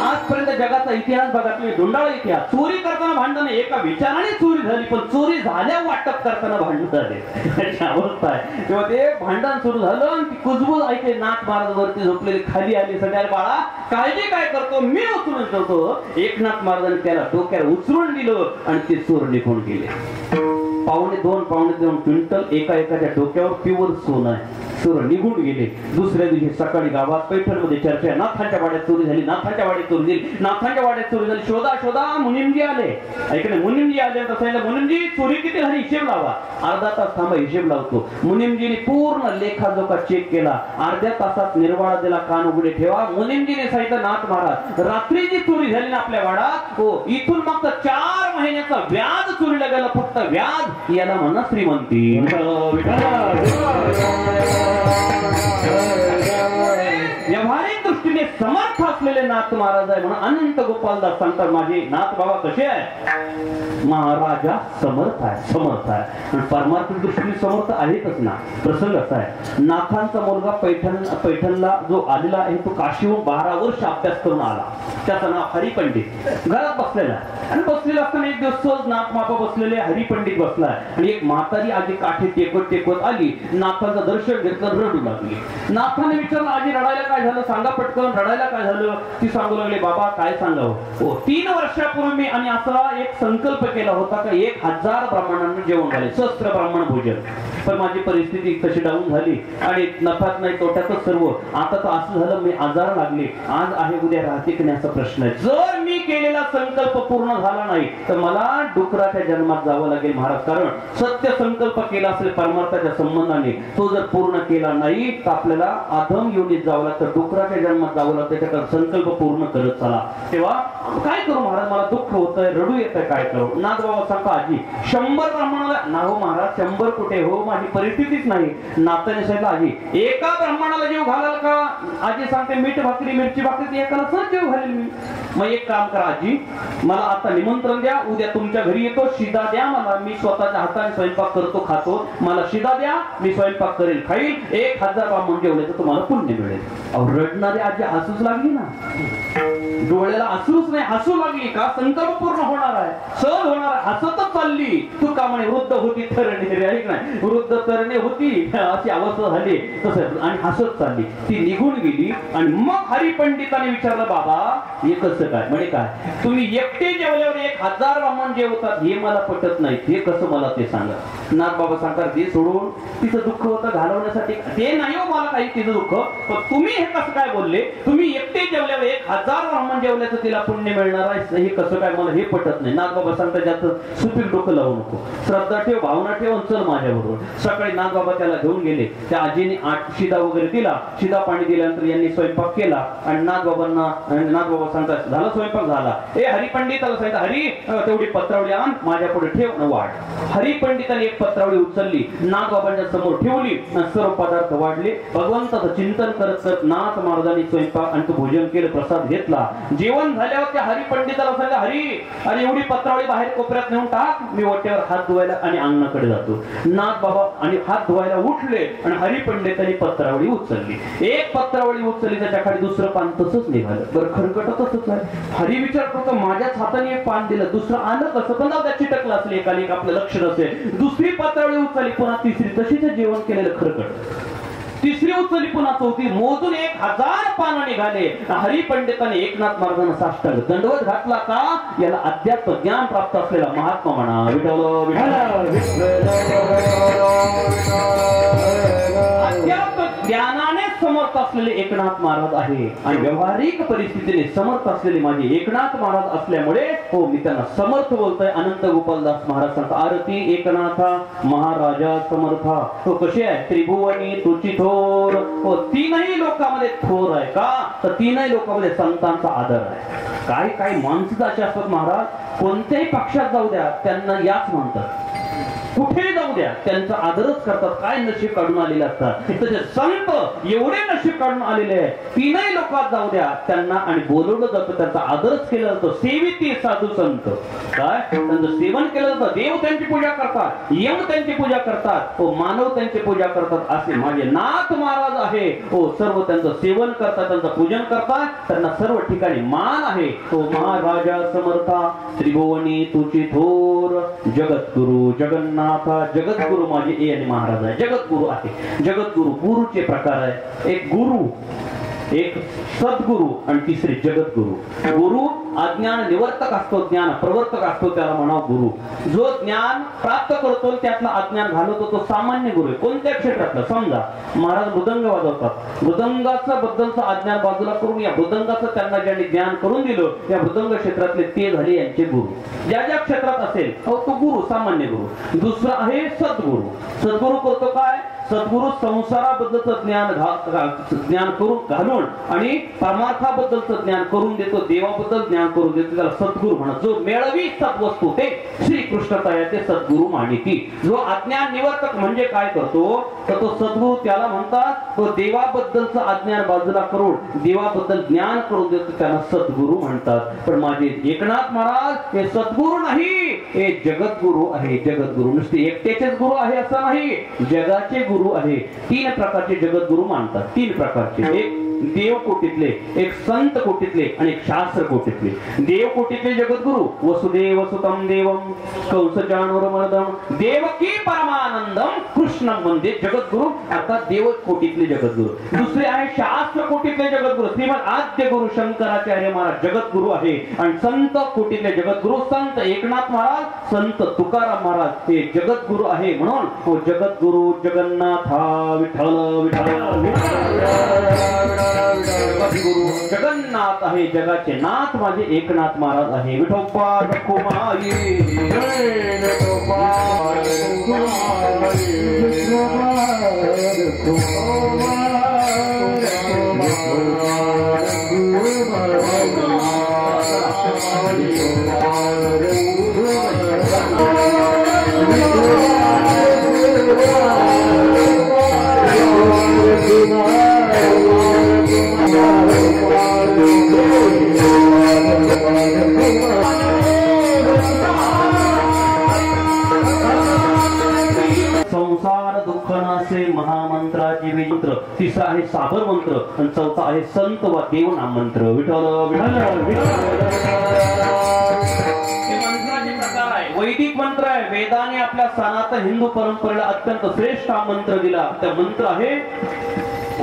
आजपर्यंत जगाचा इतिहास बघा तुम्ही, धुंडाळा इतिहास. चोरी करताना भांडण, एका विचाराने चोरी झाली, पण चोरी झाल्या वाटप करताना भांडण झाले. अशी अवस्था आहे. तेव्हा ते भांडण सुरू झालं आणि ती कुजबूज ऐकले. नाथ महाराज वरती झोपलेले खाली आले. सगळ्या बाळा काळजी काय करतो, मी उचलून ठेवतो. एकनाथ महाराजांनी त्याला डोक्याला उचलून दिलं आणि ते चोर निघून गेले. 2.5 क्विंटल एकाच्या डोक्यावर प्युअर सोनं आहे. चोर निघून गेले. दुसऱ्या दिवशी सकाळी गावात पैठणमध्ये चर्चा, नाथांच्या वाड्यात चोरी झाली, नाथांच्या वाड्यात चोरी झाली, नाथांच्या वाड्यात चोरी झाली. शोधा मुनिमजी आले. ऐकले, मुनिमजी आले तर सांगितलं, मुनिमजी चोरी किती झाली हिशेब लावा. अर्धा तास थांबा, हिशेब लावतो. मुनिमजीने पूर्ण लेखाजोखा चेक केला. अर्ध्या तासात निर्वाळा दिला, कान उघडे ठेवा. मुनिमजीने सांगितलं, नाथ महाराज रात्री जी चोरी झाली ना आपल्या वाड्यात, हो इथून मागचं 4 महिन्याचा व्याज चोरीला गेला. फक्त व्याज, याला म्हणा श्रीमंती. व्यावहारिक दृष्टीने समर्थ असलेले नाथ महाराज आहे म्हणून अनंत गोपालदास सांगतात, माझे नाथ बाबा कसे आहे? महाराजा समर्थ आहे. आणि परमार्थिक दृष्टीने समर्थ आहेतच ना. प्रसंग असा आहे, नाथांचा मुलगा पैठणला जो आलेला आहे तो काशीहून 12 वर्ष अभ्यास करून आला. त्याचं नाव हरिपंडित. घरात बसलेला आणि बसलेला असताना एक दिवस सहज नाथ बाबा बसलेले, हरिपंडित बसलाय आणि एक म्हातारी आजी काठी टेकवत आली. नाथांचं दर्शन घेतलं, रडू लागली. नाथाने विचारलं, आजी रडायला काय झालं, सांगा पटकन, रडायला काय झालं? ती सांगू लागली, बाबा काय सांगावं, हो 3 वर्षापूर्वी मी आणि असा एक संकल्प केला होता का 1000 ब्राह्मणांना जेवण घाले, सहस्त्र ब्राह्मण भोजन. पण माझी परिस्थिती तशी डाऊन झाली आणि नफ्यात नाही तोट्यातच सर्व. आता तर असं झालं, मी आजार लागले, आज आहे उद्या राहते की नाही असा प्रश्न आहे. जर मी केलेला संकल्प पूर्ण झाला नाही तर मला डुकराच्या जन्मात जावं लागेल महाराज. कारण सत्य संकल्प केला असेल परमार्थाच्या संबंधाने, तो जर पूर्ण केला नाही तर आपल्याला अधम योनीत जावं लागतं, डुकराच्या जन्मात जावं लागतं. त्याच्याकडे संकल्प पूर्ण करत चला. तेव्हा काय करू महाराज, मला दुःख होतंय, रडू येतंय, काय करू. नाथबाबा सांगता आजी 100 ब्राह्मणाला ना हो महाराज 100 कुठे हो, माझी परिस्थितीच नाही. नाथाने सांगितलं आजी एका ब्राह्मणाला जीव घालाल का. आजी सांगते मीठ भाकरी मिरची भाकरी एकाला सहज जीव घालेल मी. मग एक काम करा आजी, मला आता निमंत्रण द्या, उद्या तुमच्या घरी येतो, शिदा द्या मला, मी स्वतःच्या हाताने स्वयंपाक करतो खातो, मला शिदा द्या, मी स्वयंपाक करेल खाईल, 1000 ब्राह्मण जेवल्याचं तुम्हाला पुण्य मिळेल. अहो रडणारी आजी हसूच लागली ना, डोळ्याला अश्रूच नाही, हसू लागली का संकल्प पूर्ण होणार आहे, सहज होणार आहे, हसतच चालली. तुका म्हणे वृद्ध होती तरणे, ऐक नाही, वृद्ध तरणे होती अशी अवस्था झाली तसं, आणि हसत चालली. ती निघून गेली आणि मग हरिपंडिताने विचारलं बाबा हे कसं काय. म्हणे काय तुम्ही एकटे जेवल्यावर 1000 ब्राह्मण जेवतात हे मला पटत नाही, हे कसं मला ते सांगा. नाथ बाबा सांगतात ते सोडून तिचं दुःख होतं घालवण्यासाठी, ते नाही हो मला काही तिचं दुःख, पण तुम्ही हे कसं काय बोलले, तुम्ही एकटे जेवल्यावर 1000 ब्राह्मण जेवल्याचं तिला पुण्य मिळणार आहे, हे कसं काय मला हे पटत नाही. नाथ बाबा सांगतात जास्त सुपीक डोकं लावू नको, श्रद्धा ठेव, भावना ठेव, चल माझ्या बरोबर. सकाळी नाथ बाबा त्याला घेऊन गेले, त्या आजीने 8 शिदा वगैरे दिला, शिदा पाणी दिल्यानंतर यांनी स्वयंपाक केला आणि नाथ बाबा सांगतात झाला स्वयंपाक झाला. हरिपंडिताला सांगितलं हरी तेवढी पत्रावळी आण माझ्या पुढे ठेव न वाढ. हरिपंडिताने एक पत्रावळी उचलली, नाथ बाबांच्या समोर ठेवली, सर्व पदार्थ वाढले. भगवंताचं चिंतन करत करत नाथ महाराजांनी स्वयंपाक आणि भोजन केलं, प्रसाद घेतला. जेवण झाल्यावर त्या हरिपंडिताला सांगितलं हरी अरे एवढी पत्रावळी बाहेर कोपऱ्यात नेऊन टाक, मी वाट्यावर हात धुवायला आणि अंगणाकडे जातो. नाथ बाबा आणि हात धुवायला उठले आणि हरिपंडितांनी पत्रावळी उचलली. एक पत्रावळी उचलली, त्याच्या खाली दुसरं पान तसंच निघालं. बरं खरकट तसंच आहे. हरी विचार करतो माझ्याच हाताने एक पान दिलं, दुसरं आलं कसं, पण त्या चिटकलं असेल एकाला एक आपलं लक्ष नसेल. दुसरी पत्रावळी उचलली, पुन्हा तिसरी, तशीच जेवण केलेलं खरकट. तिसरी उचलली, पुन्हा चौथी, मोजून 1000 पानं निघाले. हरिपंडिताने एकनाथ महाराजांना साष्टांग दंडवत घातला का याला अध्यात्म ज्ञान प्राप्त असलेला महात्मा म्हणा. अध्यात्म ज्ञानाने समर्थ असलेले एकनाथ महाराज आहे आणि व्यावहारिक परिस्थितीने समर्थ असलेले माझे एकनाथ महाराज असल्यामुळे हो मी त्यांना समर्थ बोलतोय. अनंत गोपालदास महाराज सांगतात आरती एकनाथा महाराजा समर्था. तो कसे आहे त्रिभुवनी तुची थोर. हो तीनही लोकांमध्ये थोर आहे का, तर तीनही लोकांमध्ये संतांचा आदर आहे. काय काय माणसं असे असतात महाराज, कोणत्याही पक्षात जाऊ द्या त्यांना याच म्हणतात, कुठे जाऊ द्या त्यांचा आदरच करतात. काय नशीब काढून आलेले असतात तसे संत एवढे नशीब काढून आलेले आहे. तीनही लोकात जाऊ द्या त्यांना आणि बोलवलं जातं, त्यांचा आदरच केला जातो. सेविती साधू संत काय त्यांचं सेवन केलं जातं. देव त्यांची पूजा करतात, यम त्यांची पूजा करतात, हो मानव त्यांची पूजा करतात. असे माझे नाथ महाराज आहे. हो सर्व त्यांचं सेवन करतात, त्यांचं पूजन करतात, त्यांना सर्व ठिकाणी मान आहे. हो महाराजा समर्था त्रिभुवनी तुची थोर. जगद्गुरु जगन्नाथ जगद्गुरु माझे ए आणि महाराज आहे. जगद्गुरु आहे. जगद्गुरु गुरुचे प्रकार आहे. एक गुरु, एक सद्गुरु आणि तिसरे जगद्गुरु. गुरु अज्ञान निवर्तक असतो, ज्ञान प्रवर्तक असतो, त्याला म्हणावं गुरु. जो ज्ञान प्राप्त करतो त्यातला अज्ञान घालवतो तो सामान्य गुरु आहे. कोणत्या क्षेत्रातला, समजा महाराज मृदंग वाजवतात, मृदंगाचं बद्दलचं अज्ञान बाजूला करून या मृदंगाचं त्यांना ज्यांनी ज्ञान करून दिलं या मृदंग क्षेत्रातले ते झाले यांचे गुरु. ज्या ज्या क्षेत्रात असेल तो गुरु, सामान्य गुरु. दुसरा आहे सद्गुरु. सद्गुरु करतो काय, सद्गुरु संसाराबद्दलचं ज्ञान करून घालून आणि परमार्थाबद्दलचं ज्ञान करून देतो, देवाबद्दल ज्ञान करून देतो, त्याला सद्गुरु म्हणत. जो मेळवी सद्वस्तू ते श्रीकृष्णता ते सद्गुरु मानिती. जो अज्ञान निवर्तक म्हणजे काय करतो तर तो सद्गुरु त्याला म्हणतात. तो देवाबद्दलचं अज्ञान बाजूला करून देवाबद्दल ज्ञान करून देतो त्याला सद्गुरु म्हणतात. पण माझे एकनाथ महाराज हे सद्गुरु नाही, हे जगद्गुरु आहे. जगद्गुरु नुसते एकट्याचेच गुरु आहे असं नाही, जगाचे गुरु आहे. 3 प्रकारचे जगद्गुरु मानतात. 3 प्रकारचे, एक देव कोटीतले, एक संत कोटीतले आणि एक शास्त्र कोटीतले. देव कोटीतले जगद्गुरु वसुदेव सुतम देवम कंस चाणूरमर्दम देवकी परमानंदम कृष्णम वंदे जगद्गुरु. अर्थात देव कोटीतले जगद्गुरु. दुसरे आहे शास्त्र कोटीतले जगद्गुरु. श्रीमद आद्य गुरु शंकराचार्य महाराज जगद्गुरु आहे. आणि संत कोटीतले जगद्गुरु संत एकनाथ महाराज, संत तुकाराम महाराज हे जगद्गुरु आहे. म्हणून तो जगद्गुरु जगन्नाथा विठ्ठल गुरु जगन्नाथ आहे. जगाचे नाथ माझे एकनाथ महाराज आहे. विठोबा रखुमाई महामंत्राचे मंत्र, तिसरा आहे साबर मंत्र आणि चौथा आहे संत वा देव नाम मंत्र. विठ्ठल वैदिक मंत्र आहे. वेदाने आपल्या सनातन हिंदू परंपरेला अत्यंत श्रेष्ठ हा मंत्र दिला. त्या मंत्र आहे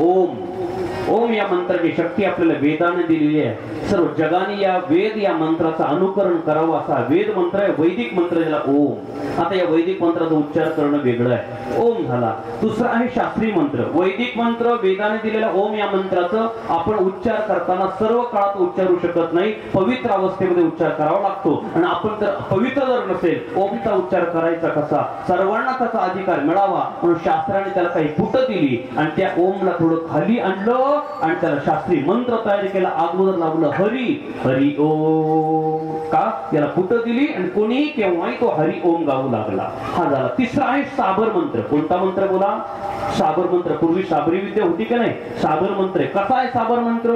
ओम. ओम या मंत्राची शक्ती आपल्याला वेदाने दिलेली आहे. सर्व जगाने या वेद या मंत्राचं अनुकरण करावं असा वेद मंत्र आहे. वैदिक मंत्र ज्याला ओम. आता या वैदिक मंत्राचा उच्चार करणं वेगळं आहे. ओम झाला. दुसरा आहे शास्त्रीय मंत्र. वैदिक मंत्र वेदाने दिलेला ओम या मंत्राचं आपण उच्चार करताना सर्व काळात उच्चारू शकत नाही. पवित्र अवस्थेमध्ये उच्चार करावा लागतो. आणि आपण जर पवित्र जर नसेल ओमचा उच्चार करायचा कसा, सर्वांना त्याचा अधिकार मिळावा म्हणून शास्त्राने त्याला काही फुट दिली आणि त्या ओमला थोडं खाली आणलं आणि त्याला शास्त्रीय मंत्र तयार केला. अगोदर लावलं हरी हरी ओम. का त्याला फुट दिली आणि कोणीही केव्हाही तो हरी ओम गाऊ लागला. हा झाला. तिसरा आहे साबर मंत्र. कोणता मंत्र बोला? साबर मंत्र. पूर्वी साबरी विद्या होती का नाही? साबर मंत्र आहे. कसा आहे साबर मंत्र?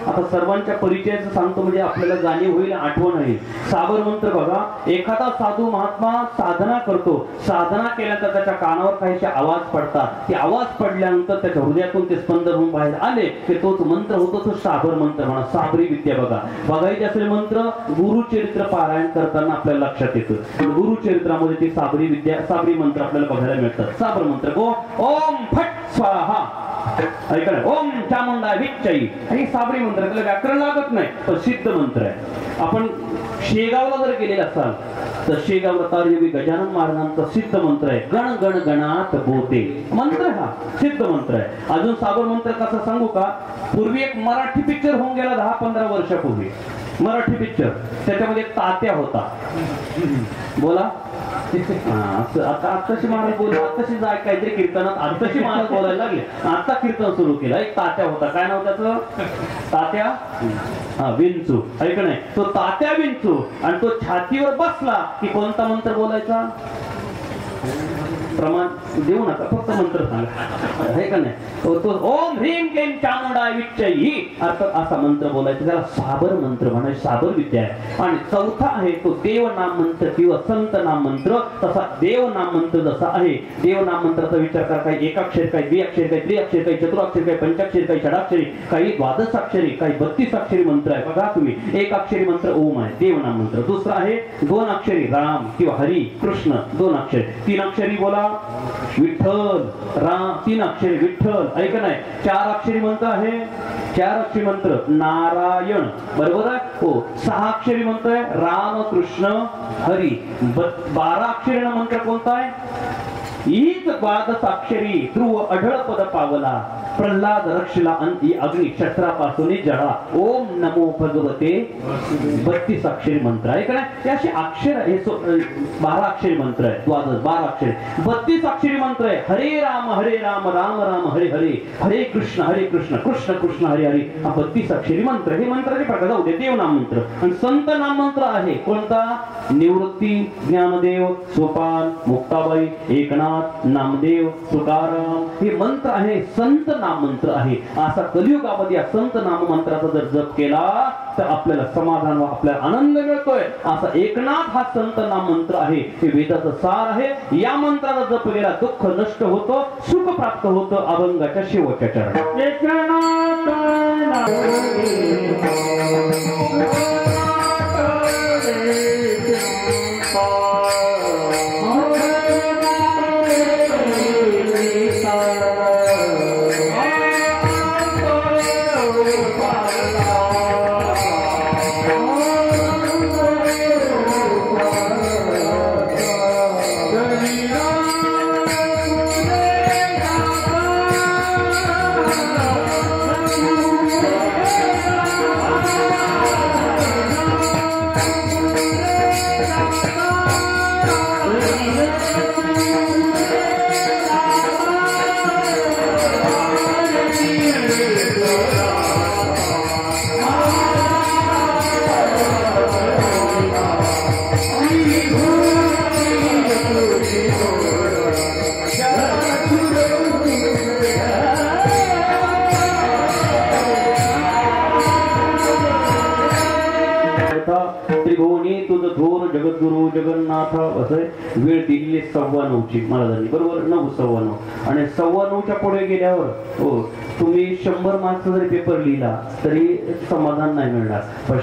आता सर्वांच्या परिचयाचं सांगतो म्हणजे आपल्याला जाणीव होईल, आठवण होईल. साबर मंत्र बघा, एखादा साधू महात्मा साधना करतो. साधना केल्यानंतर त्याच्या कानावर काहीसे आवाज पडतात. ते आवाज पडल्यानंतर त्याच्या हृदयातून ते स्पंदन होऊन बाहेर आले की तोच मंत्र होतो तो साबर मंत्र म्हणा. साबरी विद्या बघा. बघायचे असेल मंत्र गुरुचरित्र पारायण करताना आपल्याला लक्षात येतं. गुरुचरित्रामध्ये ते साबरी विद्या साबरी मंत्र आपल्याला बघायला मिळतात. साबर मंत्र गो ओम फट स्वाहा. ऐका ओम चामुंडा विच्चई. हे साबरी मंत्र, त्याला व्याकरण लागत नाही पण सिद्ध मंत्र आहे. आपण शेगावला जर गेलेला असाल तर शेगावला तारयोगी गजानन महाराजांचा सिद्ध मंत्र आहे. गण गण गणात बोते मंत्र. हा सिद्ध मंत्र आहे. अजून साबर मंत्र कसा सांगू का? पूर्वी एक मराठी पिक्चर होऊन गेला 10-15 वर्षापूर्वी. मराठी पिक्चर, त्याच्यामध्ये तात्या होता. बोला आताशी महाराज बोल, आताशी जाय काहीतरी कीर्तनात आताशी महाराज बोलायला लागले. आता कीर्तन सुरू केलं. एक तात्या होता. काय नाव त्याचं? तात्या विंचू. ऐक नाही, तो तात्या विंचू आणि तो छातीवर बसला की कोणता मंत्र बोलायचा? प्रमाण देऊ नका, फक्त मंत्र सांगा. आहे का नाही? तो ओम ह्रीम क्लीम चामुंडा विच्चई अर्थात असा मंत्र बोलायचा. त्याला साबर मंत्र म्हणायचे. साबर विद्या आहे. आणि चौथा आहे तो देव नाम मंत्र किंवा संत नाम मंत्र. तसा देव नाम मंत्र जसा आहे, देव नाम मंत्राचा विचार करा. काही एकाक्षर, काही द्विअक्षर, काही त्रिअक्षर, काही चतुराक्षर, काही पंचाक्षरी, काही षडाक्षरी, काही द्वादशाक्षरी, काही 32 अक्षरी मंत्र आहे. बघा तुम्ही, एक अक्षरी मंत्र ओम आहे, देव नाम मंत्र. दुसरा आहे 2 अक्षरी राम किंवा हरी कृष्ण 2 अक्षरी. 3 अक्षरी बोला विठ्ठल राम 3 अक्षरी विठ्ठल. ऐक नाही. 4 अक्षरी मंत्र आहे. 4 अक्षरी मंत्र नारायण. बरोबर आहे हो. 6 अक्षरी मंत्र आहे राम कृष्ण हरी. 12 अक्षरी मंत्र कोणता आहे? हीच द्वादशाक्षरी ध्रुव अढळ पद पावला. प्रल्हाद रक्षला अंती अग्नि शस्त्रापासून जळा. ओम नमो भगवते 32 अक्षरी मंत्र आहे का नाही? असे अक्षर हे 12 अक्षरी मंत्र आहे. 12 अक्षरी 32 अक्षरी मंत्र आहे. हरे राम राम राम हरे हरे, हरे कृष्ण कृष्ण कृष्ण हरे हरे. हा 32 अक्षरी मंत्र. हे मंत्राचे प्रकार जाऊ दे. देव नाम मंत्र. आणि संत नाम मंत्र आहे कोणता? निवृत्ती ज्ञानदेव सोपान मुक्ताबाई एकनाथ नामदेव तुकाराम. हे मंत्र आहे. संत नाम मंत्र आहे. असा कलियुगामध्ये या संत नाम मंत्राचा जर जप केला तर आपल्याला समाधान व आपल्याला आनंद मिळतोय. असा एकनाथ हा संत नाम मंत्र आहे. हे वेदाचं सार आहे. या मंत्राचा जप केला दुःख नष्ट होतो, सुख प्राप्त होतं. अभंगाच्या शेवटच्या चरणात एकनाथ जगन्नाथ असं आहे. वेळ दिलेली 9:15ची महाराजांनी, बरोबर 9:15 आणि 9:15च्या पुढे गेल्यावर हो तुम्ही 100 मार्क्स जरी पेपर लिहिला तरी समाधान नाही मिळणार. पण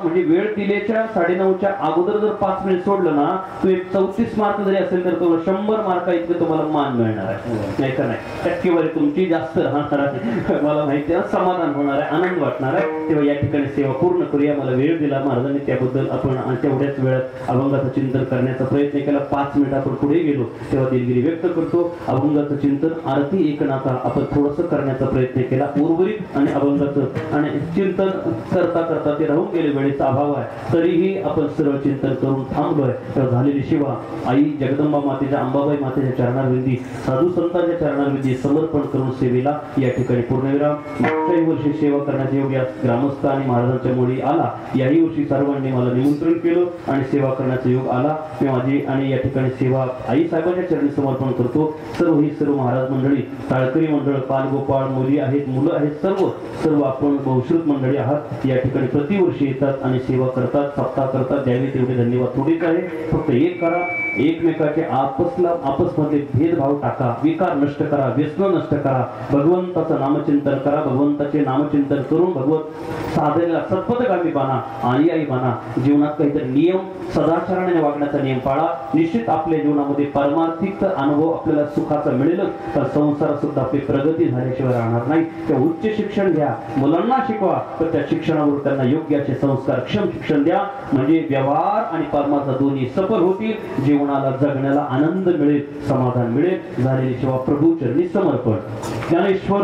म्हणजे वेळ दिलेच्या 9:30च्या अगोदर जर 5 मिनिट सोडलं ना, तुम्ही 34 मार्क जरी असेल तर तुम्हाला 100 मार्क इतके तुम्हाला मान मिळणार आहे. नाही का नाही, टक्केवारी तुमची जास्त राहणार आहे. मला माहिती आहे, समाधान होणार आहे, आनंद वाटणार आहे. तेव्हा या ठिकाणी सेवा पूर्ण करूया. मला वेळ दिला महाराजांनी, त्याबद्दल आपण तेवढ्याच वेळात अभंगाचं चिंतन करण्याचा प्रयत्न केला. 5 मिनिट आपण पुढे गेलो तेव्हा दिलगिरी व्यक्त करतो. अभंगाचं चिंतन आरती एकनाथा आपण थोडंसं करण्याचा प्रयत्न केला. उर्वरित आणि अभंगाचं आणि चिंतन करता करता ते राहून गेले, वेळेचा अभाव आहे, तरीही आपण सरळ चिंतन करून थांबलोय. तेव्हा झालेली सेवा आई जगदंबा मातेच्या, अंबाबाई मातेच्या चरणारविंदी, साधू संतांच्या चरणारविंदी समर्पण करून सेवेला या ठिकाणी पूर्णविराम. मागच्याही वर्षी सेवा करण्याच्या योग्य ग्रामस्थ आणि महाराजांच्या मुळी आला. याही वर्षी सर्वांनी मला निमंत्रण केलं आणि सेवा करण्याचा योग आला. मी माझी आणि या ठिकाणी सेवा आई साहेबांच्या चरणी समर्पण करतो. सर्व महाराज मंडळी, टाळकरी मंडळ, बालगोपाळ, मुली आहेत, मुलं आहेत, सर्व आपण बहुश्रुत मंडळी आहात. या ठिकाणी प्रतिवर्षी येतात आणि सेवा करतात, सप्ताह करतात. द्यावे तेवढे धन्यवाद थोडेच आहे. फक्त एक करा, एकमेकाचे आपसमध्ये भेदभाव टाका, विकार नष्ट करा, व्यसन नष्ट करा, भगवंताचं नामचिंतन करा. भगवंताचे नामचिंतन करून भगवत साधनेला सत्पथगामी बना, अनुयायी बना. जीवनात काहीतरी नियम, सदाचरणाने वागण्याचा नियम पाळा. निश्चित आपल्या जीवनामध्ये पारमार्थिक अनुभव आपल्याला सुखाचा मिळेलच, तर संसारात सुद्धा आपली प्रगती झाल्याशिवाय राहणार नाही. त्या उच्च शिक्षण घ्या, मुलांना शिकवा, तर त्या शिक्षणावर त्यांना योग्य असे संस्कार, क्षम शिक्षण द्या. म्हणजे व्यवहार आणि परमार्थ दोन्ही सफल होतील. जीवनाला जगण्याला आनंद मिळेल, समाधान मिळेल. झालेली सेवा प्रभू चरणी समर्पण. ज्ञानेश्वर